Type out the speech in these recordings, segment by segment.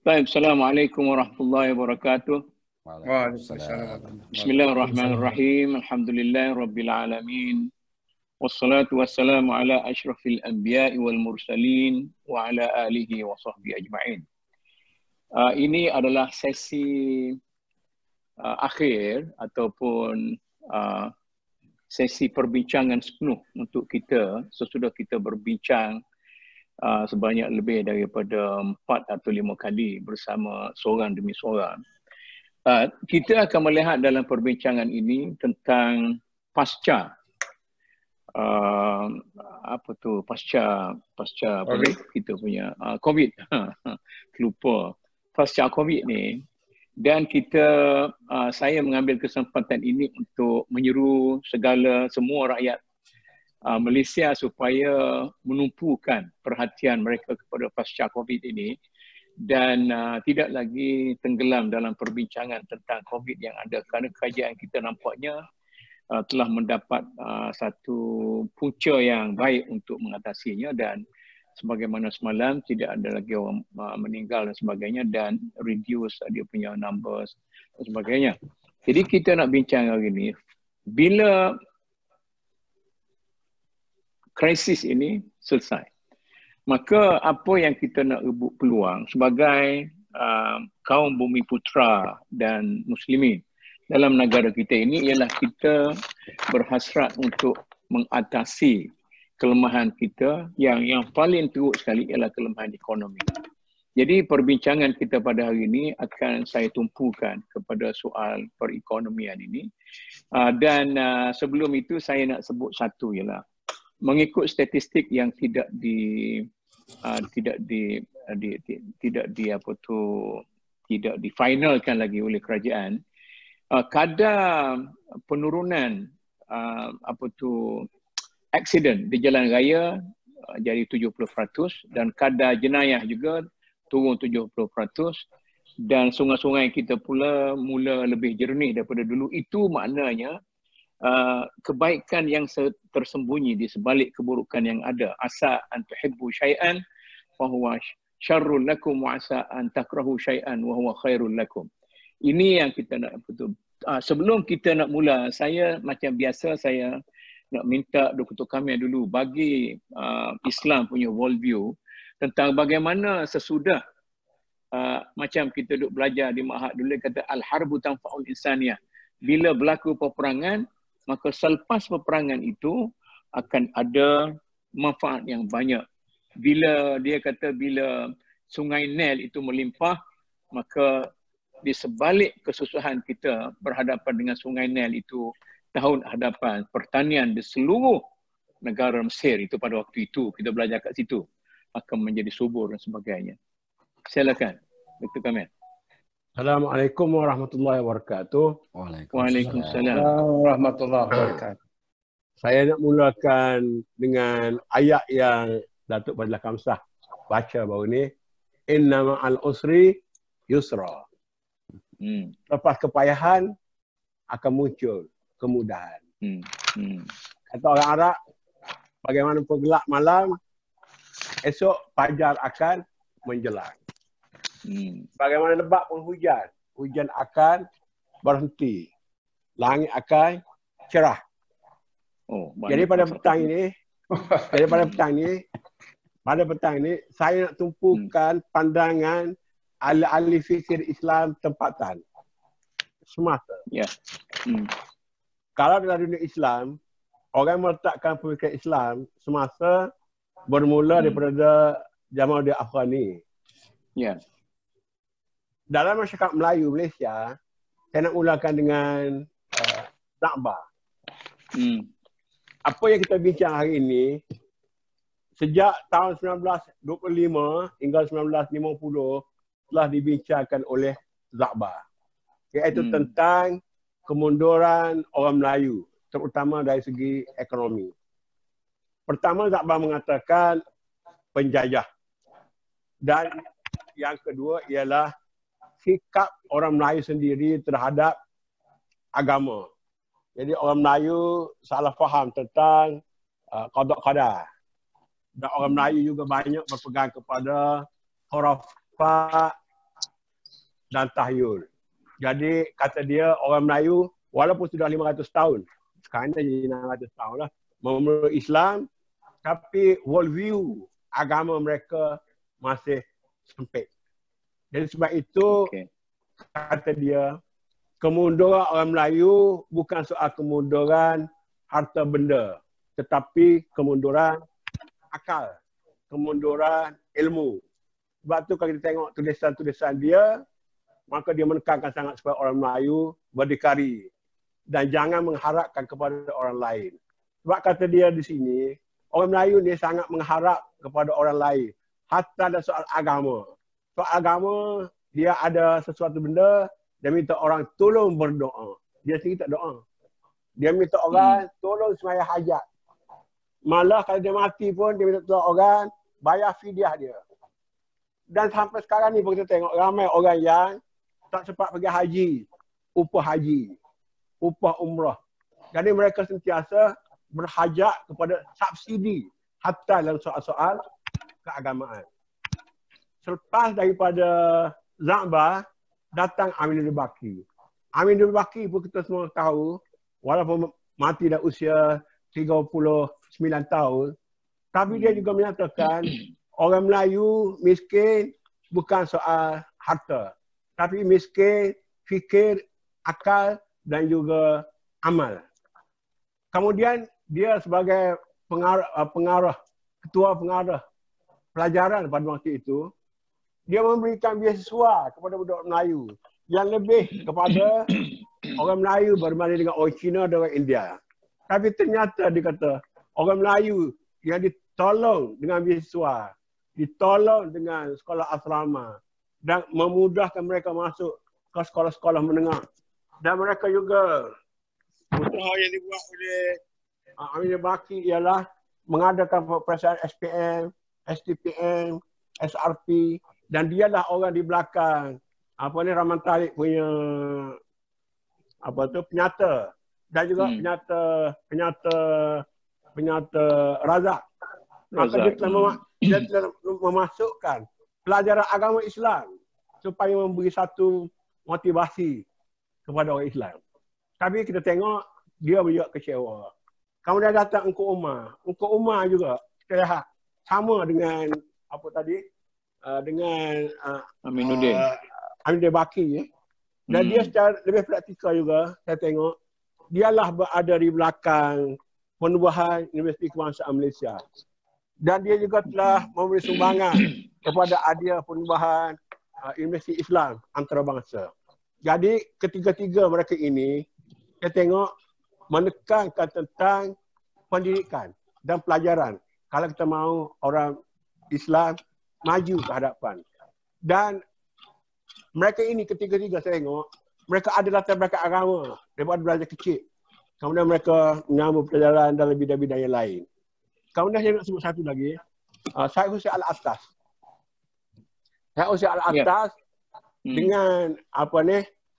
Baik, Assalamualaikum warahmatullahi wabarakatuh. Waalaikumsalam. Bismillahirrahmanirrahim. Alhamdulillah Rabbil Alamin. Wassalatu wassalamu ala ashrafil anbiya'i wal mursalin wa ala alihi wa sahbihi ajma'in. Ini adalah sesi akhir ataupun sesi perbincangan sepenuh untuk kita sesudah kita berbincang sebanyak lebih daripada 4 atau 5 kali bersama seorang demi seorang. Kita akan melihat dalam perbincangan ini tentang pasca COVID. Kita punya COVID. Lupa. Pasca COVID ni. Dan saya mengambil kesempatan ini untuk menyeru semua rakyat Malaysia supaya menumpukan perhatian mereka kepada pasca COVID ini dan tidak lagi tenggelam dalam perbincangan tentang COVID yang ada, kerana kerajaan kita nampaknya telah mendapat satu punca yang baik untuk mengatasinya, dan sebagaimana semalam tidak ada lagi orang meninggal dan sebagainya, dan reduce dia punya numbers dan sebagainya. Jadi kita nak bincang hari ini, bila krisis ini selesai, maka apa yang kita nak rebut peluang sebagai kaum bumi putra dan muslimin dalam negara kita ini ialah kita berhasrat untuk mengatasi kelemahan kita yang paling teruk sekali ialah kelemahan ekonomi. Jadi perbincangan kita pada hari ini akan saya tumpukan kepada soal perekonomian ini, dan sebelum itu saya nak sebut satu ialah mengikut statistik yang tidak difinalkan lagi oleh kerajaan, kadar penurunan aksiden di jalan raya jadi 70%, dan kadar jenayah juga turun 70%, dan sungai-sungai kita pula mula lebih jernih daripada dulu. Itu maknanya kebaikan yang tersembunyi di sebalik keburukan yang ada. Asa an tuhibbu syai'an wa huwa syarrul lakum wa asa an takrahu syai'an wa huwa khairul lakum. Ini yang kita nak betul. Sebelum kita nak mula, saya macam biasa saya nak minta Dr. Kamil dulu bagi Islam punya worldview tentang bagaimana sesudah macam kita duk belajar di Ma'had dulu, kata al-harbu tanfa'ul insaniyah. Bila berlaku peperangan, maka selepas peperangan itu akan ada manfaat yang banyak. Bila sungai Nil itu melimpah, maka di sebalik kesusahan kita berhadapan dengan sungai Nil itu tahun hadapan, pertanian di seluruh negara Mesir itu pada waktu itu, kita belajar kat situ, akan menjadi subur dan sebagainya. Silakan, Dr. Kamil. Assalamualaikum warahmatullahi wabarakatuh. Waalaikumsalam warahmatullahi wabarakatuh. Saya nak mulakan dengan ayat yang Datuk Fadlah Kamsah baca baru ni. Inna ma'al usri yusra. Lepas kepayahan akan muncul kemudahan. Kata orang Arab, bagaimana gelap malam, esok fajar akan menjelang. Bagaimana lebat pun hujan akan berhenti, langit akan cerah. Jadi pada petang ini saya nak tumpukan pandangan ahli fikir Islam tempatan semata. Kalau dalam dunia Islam, orang meletakkan pemikiran Islam semasa bermula daripada zaman dia Afghani. Dalam masyarakat Melayu Malaysia, saya nak mulakan dengan Nakba. Apa yang kita bincang hari ini, sejak tahun 1925 hingga 1950 telah dibincangkan oleh Nakba, iaitu tentang kemunduran orang Melayu, terutama dari segi ekonomi. Pertama, Nakba mengatakan penjajah, dan yang kedua ialah sikap orang Melayu sendiri terhadap agama. Jadi orang Melayu salah faham tentang qada qadar. Dan orang Melayu juga banyak berpegang kepada khurafat dan tahyul. Jadi kata dia orang Melayu walaupun sudah 500 tahun, sekarang dah jadi 600 tahun lah, memeluk Islam, tapi worldview agama mereka masih sempit. Jadi sebab itu kata dia, kemunduran orang Melayu bukan soal kemunduran harta benda, tetapi kemunduran akal, kemunduran ilmu. Sebab tu kalau kita tengok tulisan-tulisan dia, maka dia menekankan sangat supaya orang Melayu berdikari dan jangan mengharapkan kepada orang lain. Sebab kata dia di sini, orang Melayu ni sangat mengharap kepada orang lain. Hatta ada soal agama. Soal agama, dia ada sesuatu benda, dia minta orang tolong berdoa. Dia sendiri tak doa. Dia minta orang tolong sembahyang hajat. Malah kalau dia mati pun, dia minta tolong orang bayar fidyah dia. Dan sampai sekarang ni kita tengok ramai orang yang tak sempat pergi haji, upah umrah. Jadi mereka sentiasa berhajat kepada subsidi hatta dalam soal-soal keagamaan. Selepas daripada Za'bah, datang Aminul Baqi. Aminul Baqi pun kita semua tahu, walaupun mati dah usia 39 tahun, tapi dia juga menyatakan orang Melayu miskin bukan soal harta, tapi miskin fikir, akal dan juga amal. Kemudian dia sebagai ketua pengarah pelajaran pada waktu itu, dia memberikan beasiswa kepada budak Melayu yang lebih kepada orang Melayu berbanding dengan orang Cina dan orang India. Tapi ternyata dia kata orang Melayu yang ditolong dengan beasiswa, ditolong dengan sekolah asrama dan memudahkan mereka masuk ke sekolah-sekolah menengah. Dan mereka juga, usaha yang dibuat oleh Aminul Baqi ialah mengadakan perasaan SPM, STPM, SRP, dan dialah orang di belakang Rahman Tariq punya penyata dan juga penyata Razak. Maka dia telah memasukkan pelajaran agama Islam supaya memberi satu motivasi kepada orang Islam. Tapi kita tengok dia juga kecewa. Kemudian datang Engku Umar. Engku Umar juga kita lihat sama dengan dengan Aminul Baqi. Dan dia secara lebih praktikal juga, saya tengok, dialah berada di belakang penubuhan Universiti Kebangsaan Malaysia. Dan dia juga telah memberi sumbangan kepada hadiah penubuhan Universiti Islam Antarabangsa. Jadi ketiga-tiga mereka ini, saya tengok menekankan tentang pendidikan dan pelajaran. Kalau kita mahu orang Islam maju ke hadapan. Dan mereka ini ketiga-tiga saya tengok, mereka ada latar belakang agama daripada belajar kecil. Kemudian mereka menyambung pelajaran dalam bidang-bidang yang lain. Kemudian saya nak sebut satu lagi, Syed Hussein Al-Attas. Syed Hussein Al-Attas dengan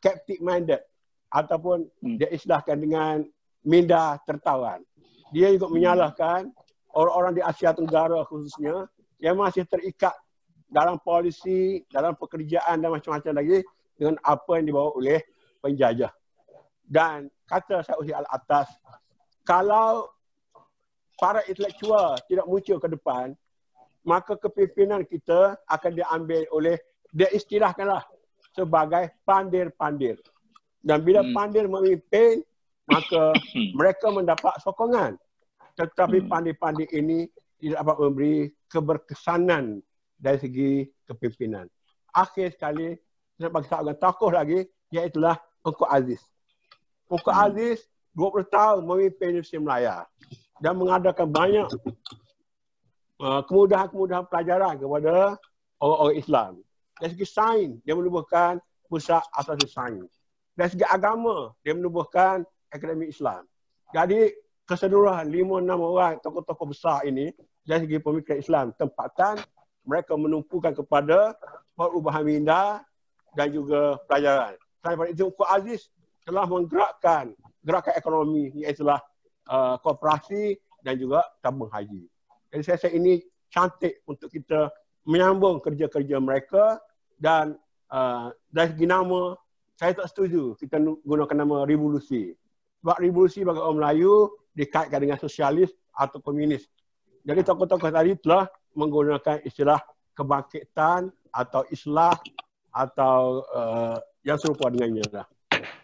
captive minded ataupun dia istilahkan dengan minda tertawan. Dia juga menyalahkan orang-orang di Asia Tenggara khususnya yang masih terikat dalam polisi, dalam pekerjaan dan macam-macam lagi dengan apa yang dibawa oleh penjajah. Dan kata Syed Hussein Al-Attas, kalau para intelektual tidak muncul ke depan, maka kepimpinan kita akan diambil oleh, dia istilahkanlah sebagai pandir-pandir. Dan bila pandir memimpin, maka mereka mendapat sokongan. Tetapi pandir-pandir ini tidak dapat memberi keberkesanan dari segi kepimpinan. Akhir sekali, saya bagi seorang tokoh lagi, iaitulah Engku Aziz. Engku Aziz 20 tahun memimpin Universiti Melaya dan mengadakan banyak kemudahan-kemudahan pelajaran kepada orang-orang Islam. Dari segi sains, dia menubuhkan pusat asasi sains. Dari segi agama, dia menubuhkan Akademi Islam. Jadi, keseluruhan 5-6 orang tokoh-tokoh besar ini, dari segi pemikiran Islam, tempatan mereka menumpukan kepada perubahan minda dan juga pelajaran. Selain daripada itu, Engku Aziz telah menggerakkan gerakan ekonomi, iaitulah koperasi dan juga tabung haji. Jadi saya rasa ini cantik untuk kita menyambung kerja-kerja mereka dan dari segi nama, saya tak setuju kita gunakan nama revolusi. Sebab revolusi bagi orang Melayu dikaitkan dengan sosialis atau komunis. Jadi tokoh-tokoh tadi telah menggunakan istilah kebangkitan atau islah atau yang serupa dengannya lah.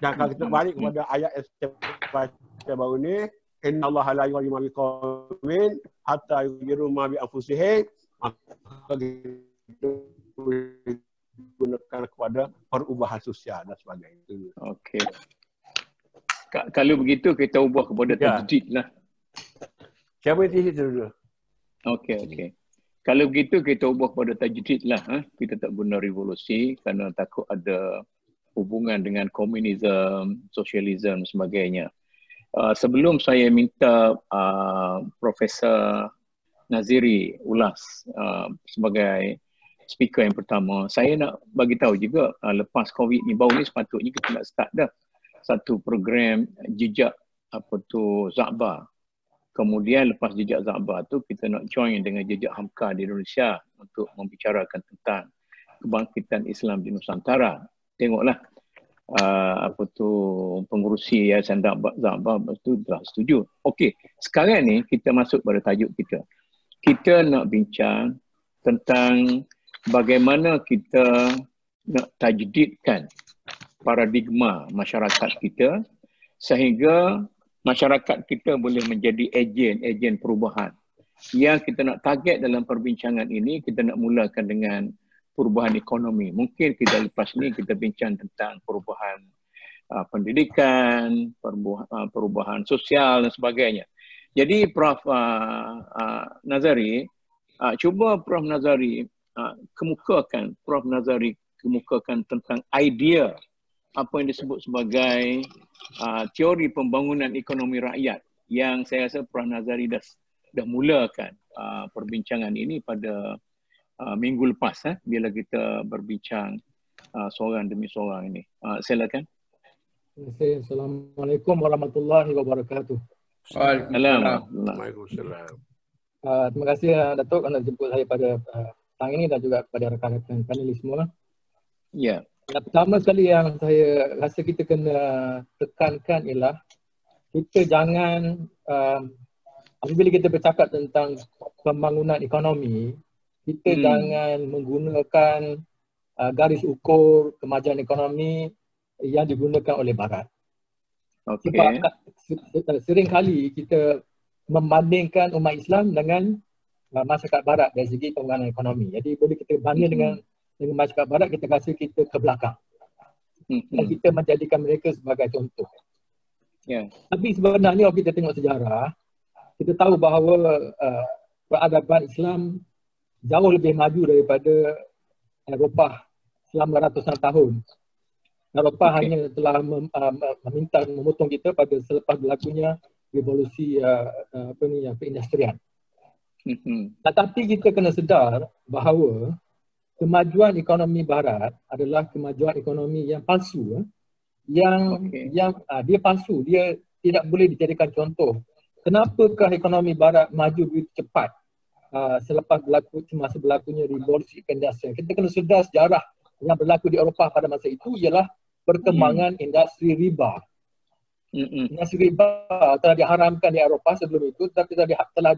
Dan kalau kita balik kepada ayat yang saya baca baru ni, innallaha la yughayyiru ma biqaumin hatta yughayyiru ma bi anfusihim, maka kita gunakan kepada perubahan sosial dan sebagainya. Okey. Kalau begitu kita ubah kepada tajdid lah. Siapa yang itu dulu? Okey. Kalau begitu kita ubah kepada tajdid lah. Kita tak guna revolusi kerana takut ada hubungan dengan komunisme, sosialisme sebagainya. Sebelum saya minta Profesor Naziri ulas sebagai speaker yang pertama, saya nak bagi tahu juga lepas COVID ni baru ni sepatutnya kita nak start dah satu program jejak Za'bah. Kemudian lepas jejak Za'bah tu kita nak join dengan jejak Hamka di Indonesia untuk membicarakan tentang kebangkitan Islam di Nusantara. Tengoklah pengurusi Yayasan Za'bah itu telah setuju. Okey, sekarang ni kita masuk pada tajuk kita. Kita nak bincang tentang bagaimana kita nak tajdidkan paradigma masyarakat kita sehingga masyarakat kita boleh menjadi ejen perubahan. Yang kita nak target dalam perbincangan ini, kita nak mulakan dengan perubahan ekonomi. Mungkin kita lepas ni kita bincang tentang perubahan pendidikan, perubahan sosial dan sebagainya. Jadi Prof Nazari, cuba Prof Nazari kemukakan tentang idea apa yang disebut sebagai teori pembangunan ekonomi rakyat yang saya rasa Prof Nazari dah mulakan perbincangan ini pada minggu lepas bila kita berbincang seorang demi seorang ini. Silakan. Assalamualaikum warahmatullahi wabarakatuh. Waalaikumsalam. Terima kasih Datuk kerana jemput saya pada petang ini dan juga kepada rakan-rakan panelis semua. Ya. Pertama sekali yang saya rasa kita kena tekankan ialah kita jangan apabila kita bercakap tentang pembangunan ekonomi, kita jangan menggunakan garis ukur kemajuan ekonomi yang digunakan oleh Barat. Okay. Sebab seringkali kita membandingkan umat Islam dengan masyarakat Barat dari segi pembangunan ekonomi. Jadi boleh kita banding dengan masyarakat Barat, kita rasa kita ke belakang. Dan kita menjadikan mereka sebagai contoh. Yeah. Tapi sebenarnya kalau kita tengok sejarah, kita tahu bahawa peradaban Islam jauh lebih maju daripada Eropah selama ratusan tahun. Eropah hanya telah meminta memotong kita pada selepas berlakunya revolusi perindustrian. Tetapi kita kena sedar bahawa kemajuan ekonomi Barat adalah kemajuan ekonomi yang palsu, yang dia palsu, dia tidak boleh dijadikan contoh. Kenapakah ekonomi Barat maju begitu cepat selepas semasa berlakunya revolusi perindustrian? Kita kena sedar sejarah yang berlaku di Eropah pada masa itu ialah perkembangan industri riba. Industri riba telah diharamkan di Eropah sebelum itu, tetapi telah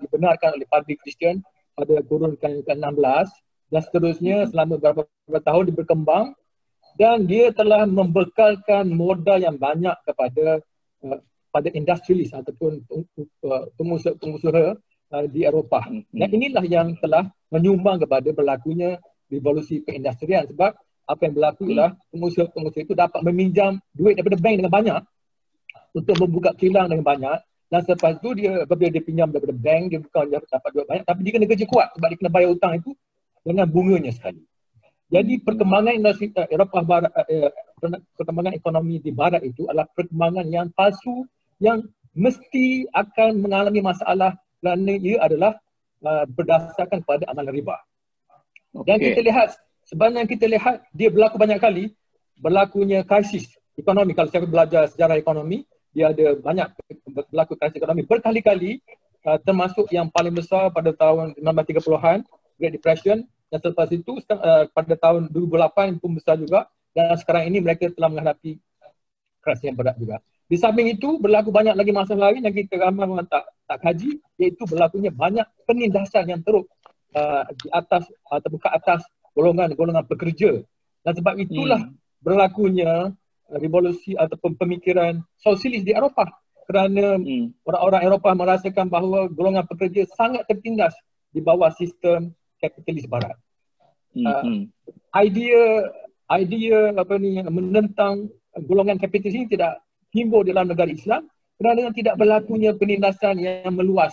dibenarkan oleh Padri Kristian pada kurun ke-16 dan seterusnya selama beberapa tahun dia berkembang dan dia telah membekalkan modal yang banyak kepada industrialis ataupun pengusaha di Eropah. Dan inilah yang telah menyumbang kepada berlakunya revolusi perindustrian, sebab apa yang berlaku ialah pengusaha itu dapat meminjam duit daripada bank dengan banyak untuk membuka kilang dengan banyak, dan selepas itu dia apabila dia pinjam daripada bank, dia bukan dapat duit banyak tapi dia kena kerja kuat sebab dia kena bayar hutang itu dengan bunganya sekali. Jadi perkembangan industri Eropah Barat, perkembangan ekonomi di Barat itu adalah perkembangan yang palsu yang mesti akan mengalami masalah kerana ia adalah berdasarkan pada amalan riba. Dan kita lihat, sebenarnya kita lihat dia berlaku banyak kali, berlakunya krisis ekonomi. Kalau saya belajar sejarah ekonomi, dia ada banyak berlaku krisis ekonomi berkali-kali, termasuk yang paling besar pada tahun 1930-an, Great Depression, dan selepas itu pada tahun 2008 pun besar juga, dan sekarang ini mereka telah menghadapi keras yang berat juga. Di samping itu berlaku banyak lagi masalah lain yang kita ramai orang tak kaji, iaitu berlakunya banyak penindasan yang teruk di atas atau ke atas golongan-golongan pekerja. Dan sebab itulah berlakunya revolusi ataupun pemikiran sosialis di Eropah, kerana orang-orang Eropah merasakan bahawa golongan pekerja sangat tertindas di bawah sistem kapitalis barat. Idea menentang golongan kapitalis ini tidak timbul dalam negara Islam kerana tidak berlakunya penindasan yang meluas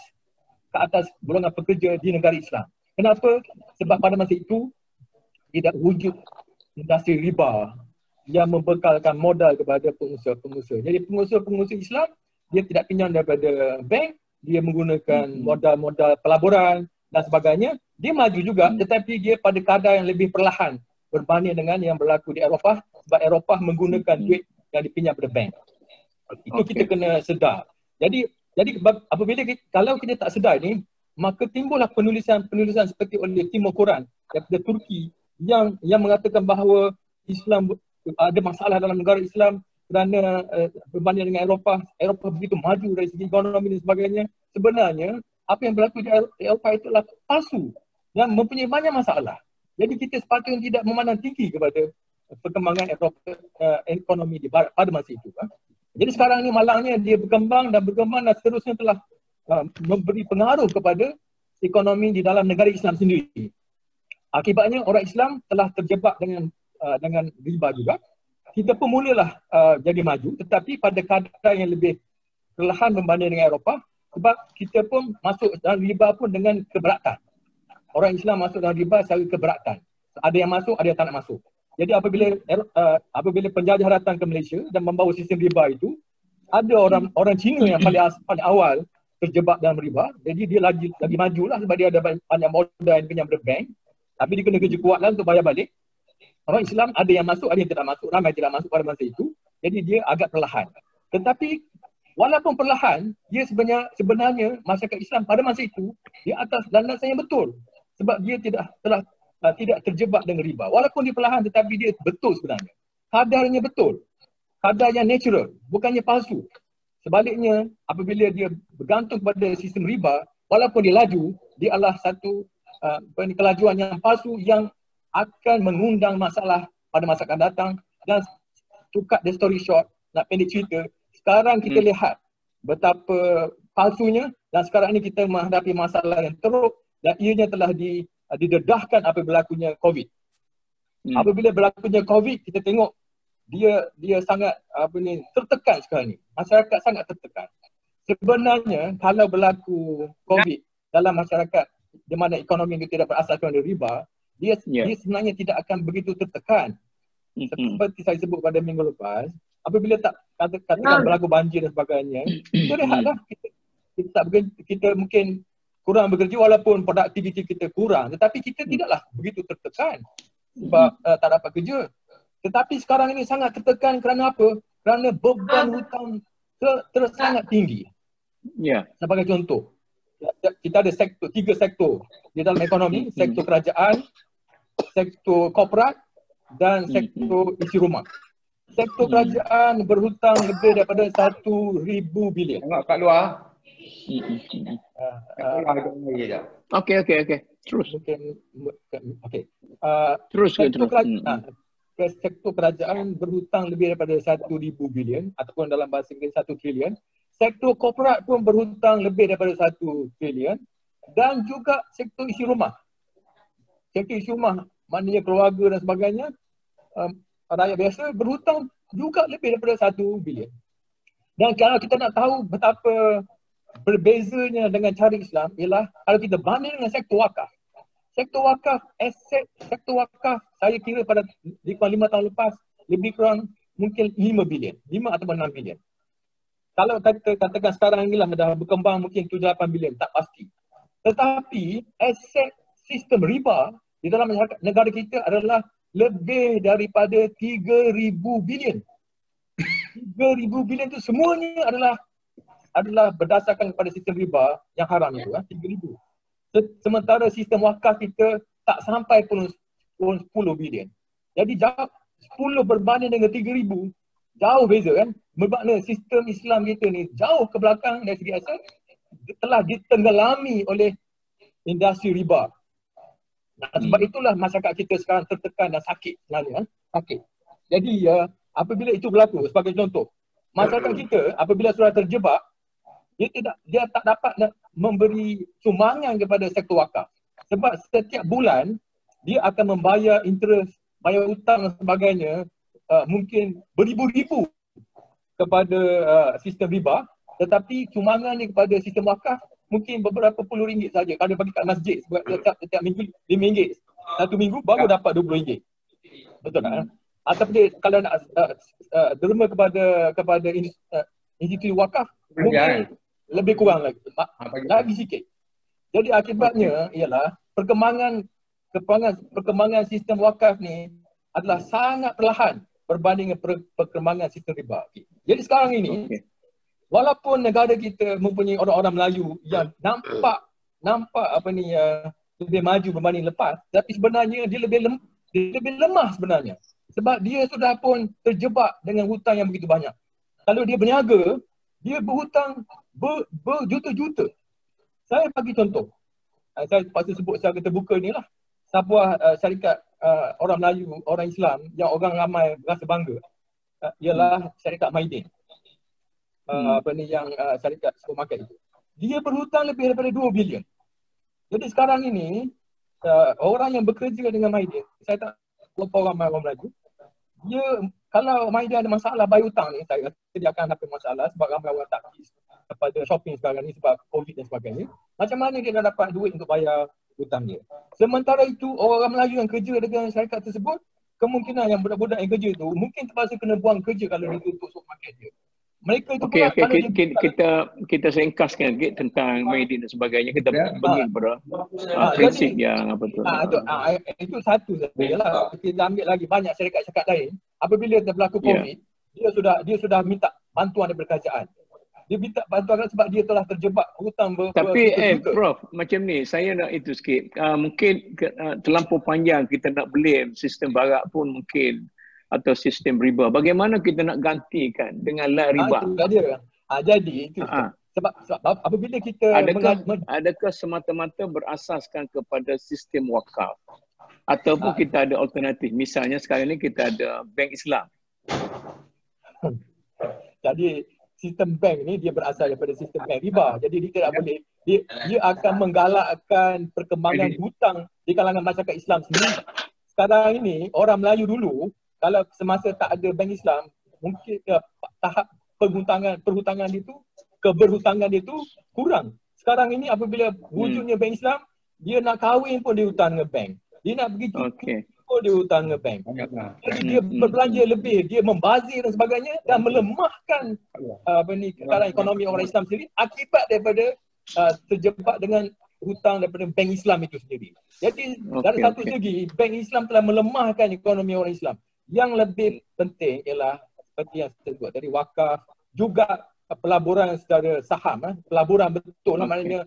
ke atas golongan pekerja di negara Islam. Kenapa? Sebab pada masa itu tidak wujud industri riba yang membekalkan modal kepada pengusaha-pengusaha. Jadi pengusaha-pengusaha Islam dia tidak pinjam daripada bank, dia menggunakan modal-modal pelaburan dan sebagainya. Dia maju juga, tetapi dia pada kadar yang lebih perlahan berbanding dengan yang berlaku di Eropah, sebab Eropah menggunakan duit yang dipinjam daripada bank. Itu kita kena sedar. Jadi apabila kalau kita tak sedar ni, maka timbullah penulisan seperti oleh Timo Koran daripada Turki yang mengatakan bahawa Islam ada masalah dalam negara Islam kerana berbanding dengan Eropah begitu maju dari segi ekonomi dan sebagainya. Sebenarnya apa yang berlaku di Eropah itulah palsu yang mempunyai banyak masalah. Jadi kita sepatutnya tidak memandang tinggi kepada perkembangan ekonomi di barat pada masa itu. Jadi sekarang ni malangnya dia berkembang dan seterusnya telah memberi pengaruh kepada ekonomi di dalam negara Islam sendiri. Akibatnya orang Islam telah terjebak dengan riba juga. Kita pun mulalah jadi maju, tetapi pada kadar yang lebih perlahan berbanding dengan Eropah, sebab kita pun masuk dalam riba pun dengan keberatan. Orang Islam masuk dalam riba secara keberatan. Ada yang masuk, ada yang tak nak masuk. Jadi apabila penjajah datang ke Malaysia dan membawa sistem riba itu, ada orang Cina yang paling awal terjebak dalam riba. Jadi dia lagi majulah sebab dia ada banyak modal yang pinjam dari bank. Tapi dia kena kerja kuatlah untuk bayar balik. Orang Islam ada yang masuk, ada yang tidak masuk. Ramai tidak masuk pada masa itu. Jadi dia agak perlahan. Tetapi walaupun perlahan, dia sebenarnya masyarakat Islam pada masa itu dia atas landasan yang betul. Sebab dia tidak terjebak dengan riba. Walaupun dia perlahan tetapi dia betul sebenarnya. Kadarnya betul. Kadar yang natural, bukannya palsu. Sebaliknya, apabila dia bergantung kepada sistem riba, walaupun dia laju, dia adalah satu kelajuan yang palsu yang akan mengundang masalah pada masa akan datang. Dan to cut the story short, nak pendek cerita, sekarang kita lihat betapa palsunya dan sekarang ini kita menghadapi masalah yang teruk dan ianya telah didedahkan apabila berlakunya COVID. Apabila berlakunya COVID, kita tengok dia sangat tertekan sekarang ni. Masyarakat sangat tertekan. Sebenarnya kalau berlaku COVID dalam masyarakat di mana ekonomi itu tidak berasaskan dari riba, dia sebenarnya tidak akan begitu tertekan. Seperti saya sebut pada minggu lepas, apabila katakan berlaku banjir dan sebagainya, kita rehatlah. Kita mungkin kurang bekerja walaupun produktiviti kita kurang, tetapi kita tidaklah begitu tertekan sebab tak dapat kerja. Tetapi sekarang ini sangat tertekan kerana apa? Kerana beban hutang sangat tinggi. Sebagai contoh, kita ada tiga sektor di dalam ekonomi, sektor kerajaan, sektor korporat dan sektor isi rumah. Sektor kerajaan berhutang lebih daripada 1,000 bilion. Tengok kat luar. Okey. Terus. Terus. Sektor kerajaan berhutang lebih daripada 1,000 bilion ataupun dalam bahasa Inggeris 1 trilion. Sektor korporat pun berhutang lebih daripada 1 trilion dan juga sektor isi rumah. Sektor isi rumah maknanya keluarga dan sebagainya, rakyat biasa berhutang juga lebih daripada 1 bilion. Dan kalau kita nak tahu betapa berbezanya dengan cara Islam ialah kalau kita banding dengan sektor wakaf. Sektor wakaf, sektor wakaf saya kira pada 5 tahun lepas lebih kurang mungkin 5 bilion, 5 atau 6 bilion. Kalau katakan sekarang inilah dah berkembang mungkin 7-8 bilion, tak pasti. Tetapi aset sistem riba di dalam negara kita adalah lebih daripada 3,000 bilion. 3,000 bilion itu semuanya adalah berdasarkan kepada sistem riba yang haram itu, 3,000. Sementara sistem wakaf kita tak sampai pun 10 bilion. Jadi jauh 10 berbanding dengan 3,000, jauh beza kan. Bermakna sistem Islam kita ni jauh ke belakang dari segi asas, telah ditenggelami oleh industri riba. Nah, sebab itulah masyarakat kita sekarang tertekan dan sakit sebenarnya. Sakit. Jadi apabila itu berlaku, sebagai contoh, masyarakat kita apabila sudah terjebak, dia tak dapat nak memberi sumbangan kepada sektor wakaf. Sebab setiap bulan dia akan membayar interest, bayar hutang dan sebagainya, mungkin beribu-ribu kepada sistem riba, tetapi sumbangan ni kepada sistem wakaf mungkin beberapa puluh ringgit saja. Kalau bagi kat masjid sebab setiap minggu RM5, satu minggu baru dapat RM20. Betul tak? Ataupun dia, kalau nak derma kepada institusi wakaf, mungkin lebih kurang lagi sikit. Jadi akibatnya ialah perkembangan sistem wakaf ni adalah sangat perlahan berbanding dengan perkembangan sistem riba. Jadi sekarang ini, walaupun negara kita mempunyai orang-orang Melayu yang nampak lebih maju berbanding lepas, tapi sebenarnya dia lebih lemah sebenarnya. Sebab dia sudah pun terjebak dengan hutang yang begitu banyak. Kalau dia berniaga, dia berhutang berjuta-juta. Saya bagi contoh. Saya terpaksa sebut secara terbuka ni lah. Sebuah syarikat orang Melayu, orang Islam yang orang ramai rasa bangga ialah syarikat Maidin. Syarikat supermarket itu. Dia berhutang lebih daripada 2 bilion. Jadi sekarang ini orang yang bekerja dengan Maidin, saya tak lupa orang Melayu, dia kalau Maidin ada masalah bayar hutang ni, saya rasa dia akan dapat masalah sebab ramai orang tak pergi kepada shopping sekarang ni sebab COVID dan sebagainya. Macam mana dia nak dapat duit untuk bayar hutang dia? Sementara itu orang Melayu yang kerja dengan syarikat tersebut, kemungkinan yang budak-budak yang kerja tu mungkin terpaksa kena buang kerja kalau dia tutup supermarket dia. Mereka itu pula kita singkaskan sikit tentang Maidin dan sebagainya. Kita bagi kepada prinsip yang apa tu. Itu satu sajalah. Kita ambil lagi banyak syarikat-syarikat lain. Apabila berlaku COVID, dia sudah minta bantuan daripada kerajaan. Dia minta bantuan sebab dia telah terjebak hutang Tapi Prof, macam ni saya nak itu sikit. Mungkin terlampau panjang kita nak blame sistem barat pun mungkin, atau sistem riba. Bagaimana kita nak gantikan dengan riba? Itu dia. Jadi itu sebab apabila kita adakah semata-mata berasaskan kepada sistem wakaf ataupun kita ada alternatif? Misalnya sekarang ni kita ada bank Islam. Jadi sistem bank ni dia berasal daripada sistem bank riba. Jadi dia tidak boleh, dia akan menggalakkan perkembangan hutang di kalangan masyarakat Islam sendiri. Sekarang ini orang Melayu dulu, kalau semasa tak ada bank Islam, mungkin tahap perhutangan dia tu, keberhutangan dia tu kurang. Sekarang ini apabila wujudnya bank Islam, dia nak kahwin pun dia hutang dengan bank. Dia nak pergi cuti pun dia hutang dengan bank. Jadi dia berbelanja lebih, dia membazir dan sebagainya dan melemahkan keadaan ekonomi orang Islam sendiri akibat daripada terjebak dengan hutang daripada bank Islam itu sendiri. Jadi dari satu segi, bank Islam telah melemahkan ekonomi orang Islam. Yang lebih penting ialah seperti yang saya sebut tadi, wakaf, juga pelaburan secara saham, pelaburan betul lah, maknanya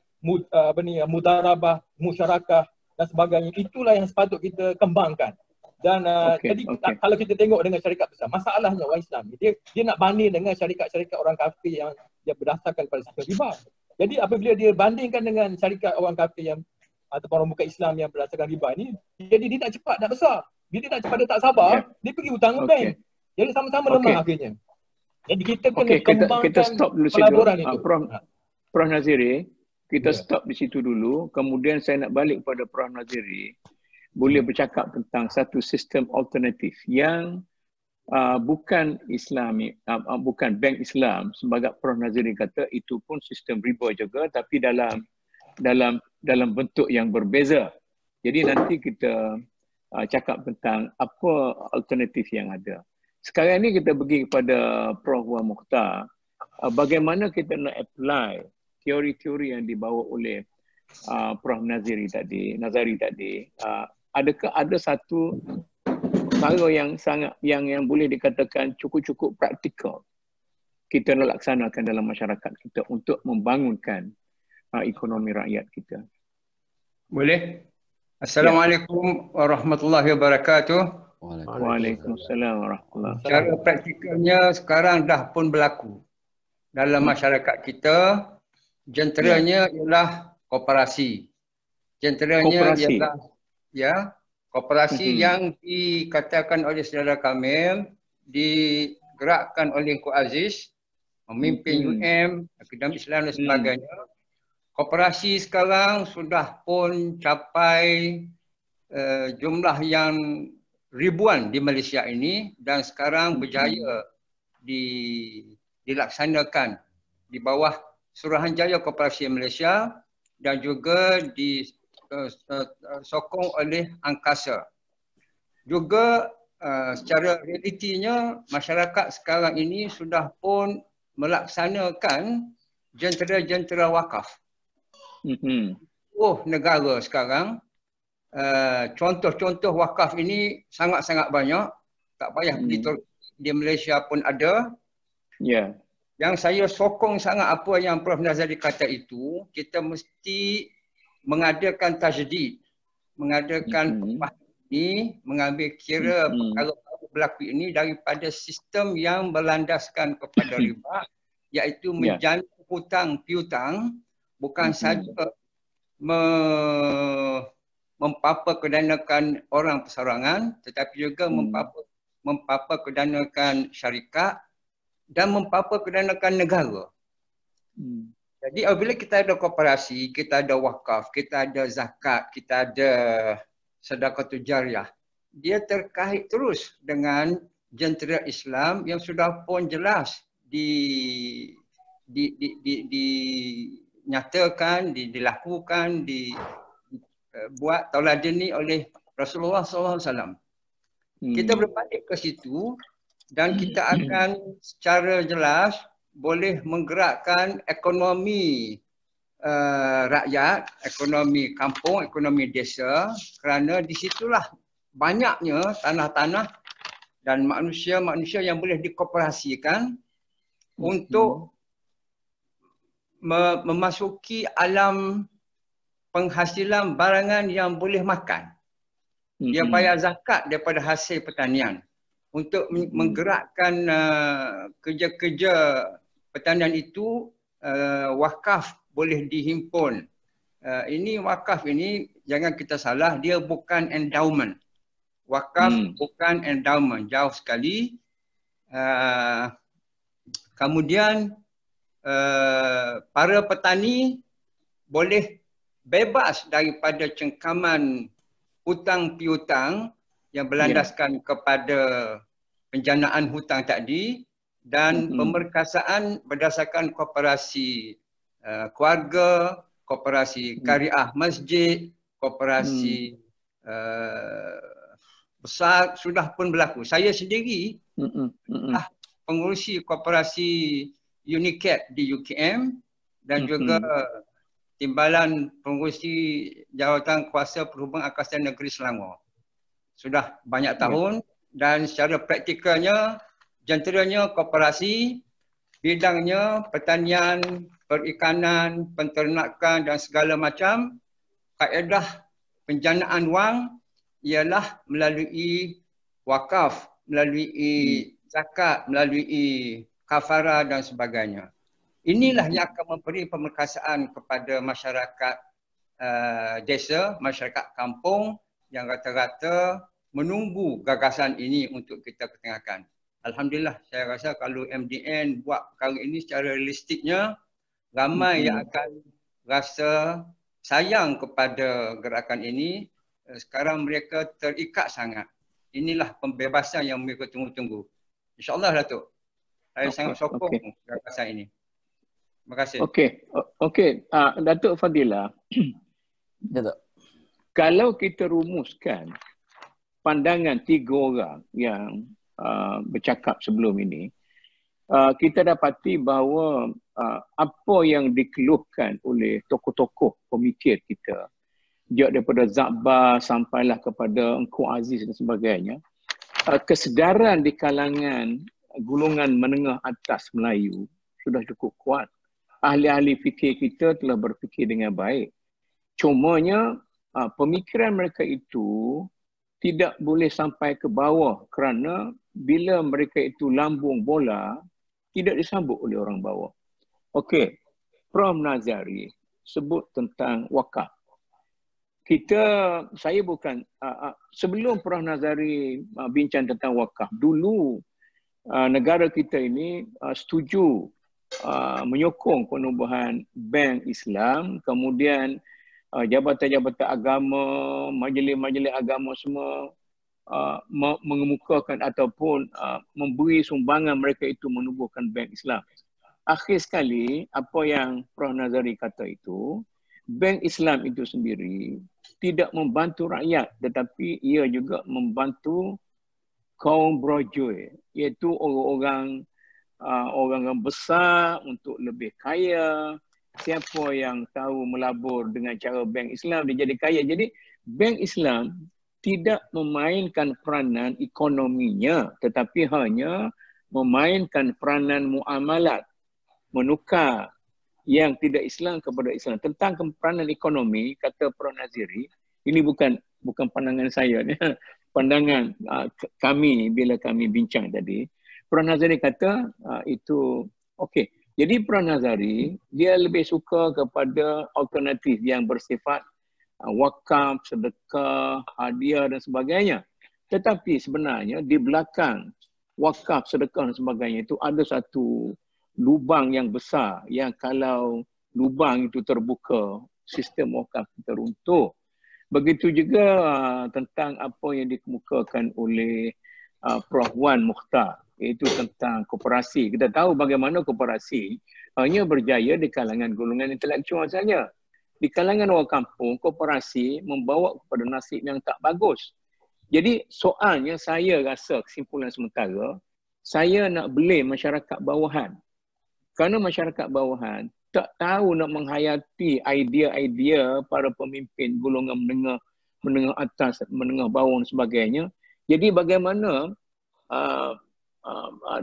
mudarabah, musyarakah dan sebagainya. Itulah yang sepatut kita kembangkan. Dan jadi kalau kita tengok dengan syarikat besar, masalahnya orang Islam dia nak banding dengan syarikat-syarikat orang kafir yang berdasarkan pada sistem riba. Jadi apabila dia bandingkan dengan syarikat orang kafir yang ataupun orang bukan Islam yang berdasarkan riba ni, jadi dia nak cepat, nak besar. Bila dia nak cepat, dia tak sabar, dia pergi hutang ke bank. Jadi sama-sama lemah akhirnya. Jadi kita kena kembangkan kita stop dulu pelaburan itu. Prof Naziri, kita stop di situ dulu. Kemudian saya nak balik kepada Prof Naziri. Boleh bercakap tentang satu sistem alternatif yang bukan Islami, bukan bank Islam, sebagai Prof Naziri kata, itu pun sistem riba juga, tapi dalam bentuk yang berbeza. Jadi nanti kita cakap tentang apa alternatif yang ada. Sekarang ni kita pergi kepada Prof Wan Mokhtar. Bagaimana kita nak apply teori-teori yang dibawa oleh Prof Nazari tadi. Adakah ada satu perkara yang boleh dikatakan cukup praktikal kita nak laksanakan dalam masyarakat kita untuk membangunkan ekonomi rakyat kita? Boleh? Assalamualaikum warahmatullahi wabarakatuh. Waalaikumsalam warahmatullahi wabarakatuh. Cara praktikalnya sekarang dah pun berlaku dalam masyarakat kita. Jenteranya ialah koperasi. Jenteranya ialah koperasi yang dikatakan oleh saudara Kamil, digerakkan oleh Encik Aziz, memimpin UM, Akademi Islam dan sebagainya. Koperasi sekarang sudah pun capai jumlah yang ribuan di Malaysia ini dan sekarang berjaya dilaksanakan di bawah Suruhanjaya Koperasi Malaysia dan juga disokong oleh Angkasa. Juga secara realitinya masyarakat sekarang ini sudah pun melaksanakan jentera-jentera wakaf. Negara sekarang contoh-contoh wakaf ini sangat-sangat banyak. Tak payah pergi di Malaysia pun ada. Yang saya sokong sangat apa yang Prof. Nazari kata itu, kita mesti mengadakan tajdid, mengadakan perubahan ini, mengambil kira perkara baru berlaku ini daripada sistem yang berlandaskan kepada riba, iaitu menjana hutang piutang, bukan saja mempapakedanakan orang perseorangan, tetapi juga mempapakedanakan syarikat dan mempapakedanakan negara. Jadi apabila kita ada koperasi, kita ada wakaf, kita ada zakat, kita ada sedekah jariah, dia terkait terus dengan jentera Islam yang sudah pun jelas dinyatakan, dilakukan, dibuat tauladani oleh Rasulullah SAW. Kita berbalik ke situ dan kita akan secara jelas boleh menggerakkan ekonomi rakyat, ekonomi kampung, ekonomi desa, kerana di situlah banyaknya tanah-tanah dan manusia-manusia yang boleh dikoperasikan untuk memasuki alam penghasilan barangan yang boleh makan. Dia bayar zakat daripada hasil pertanian untuk menggerakkan kerja-kerja pertanian itu. Wakaf boleh dihimpun. Ini wakaf ini jangan kita salah, dia bukan endowment. Wakaf bukan endowment, jauh sekali. Kemudian para petani boleh bebas daripada cengkaman hutang piutang yang berlandaskan kepada penjanaan hutang tadi dan pemerkasaan berdasarkan koperasi keluarga, koperasi kariah masjid, koperasi besar sudah pun berlaku. Saya sendiri pengurusi koperasi UNICAP di UKM dan juga timbalan pengurusi jawatan kuasa perhubungan angkasa negeri Selangor. Sudah banyak tahun dan secara praktikalnya jenteranya koperasi, bidangnya pertanian, perikanan, penternakan dan segala macam. Kaedah penjanaan wang ialah melalui wakaf, melalui zakat, melalui kafara dan sebagainya. Inilah yang akan memberi pemerkasaan kepada masyarakat desa, masyarakat kampung yang rata-rata menunggu gagasan ini untuk kita ketengahkan. Alhamdulillah, saya rasa kalau MDN buat perkara ini secara realistiknya, ramai yang akan rasa sayang kepada gerakan ini. Sekarang mereka terikat sangat. Inilah pembebasan yang mereka tunggu-tunggu. InsyaAllah, Datuk. Saya sangat sokong gagasan ini. Terima kasih. Okey. Datuk Fadilah. Kalau kita rumuskan pandangan tiga orang yang bercakap sebelum ini, kita dapati bahawa apa yang dikeluhkan oleh tokoh-tokoh pemikir kita, sejak daripada Zakbar sampailah kepada Encik Aziz dan sebagainya, kesedaran di kalangan golongan menengah atas Melayu sudah cukup kuat. Ahli-ahli fikir kita telah berfikir dengan baik. Cumanya pemikiran mereka itu tidak boleh sampai ke bawah kerana bila mereka itu lambung bola, tidak disambut oleh orang bawah. Okey, Prof Nazari sebut tentang wakaf. Saya bukan, sebelum Prof Nazari bincang tentang wakaf, dulu negara kita ini setuju menyokong penubuhan bank Islam, kemudian jabatan-jabatan agama, majlis-majlis agama semua mengemukakan ataupun memberi sumbangan mereka itu menubuhkan bank Islam. Akhir sekali, apa yang Prof Nazari kata itu, bank Islam itu sendiri tidak membantu rakyat, tetapi ia juga membantu kaum brojol, iaitu orang-orang orang besar untuk lebih kaya. Siapa yang tahu melabur dengan cara bank Islam, dia jadi kaya. Jadi bank Islam tidak memainkan peranan ekonominya, tetapi hanya memainkan peranan muamalat, menukar yang tidak Islam kepada Islam. Tentang peranan ekonomi, kata Prof Nazari, ini bukan pandangan saya, pandangan kami bila kami bincang tadi. Prof Nazari kata itu okey. Jadi Prof Nazari dia lebih suka kepada alternatif yang bersifat wakaf, sedekah, hadiah dan sebagainya. Tetapi sebenarnya di belakang wakaf, sedekah dan sebagainya itu ada satu lubang yang besar yang kalau lubang itu terbuka, sistem wakaf kita runtuh. Begitu juga tentang apa yang dikemukakan oleh Prof Wan Mukhtar, iaitu tentang koperasi. Kita tahu bagaimana koperasi hanya berjaya di kalangan golongan intelektual saja. Di kalangan orang kampung, koperasi membawa kepada nasib yang tak bagus. Jadi soalnya saya rasa kesimpulan sementara, saya nak blame masyarakat bawahan. Kerana masyarakat bawahan tak tahu nak menghayati idea-idea para pemimpin golongan menengah atas, menengah bawah dan sebagainya. Jadi bagaimana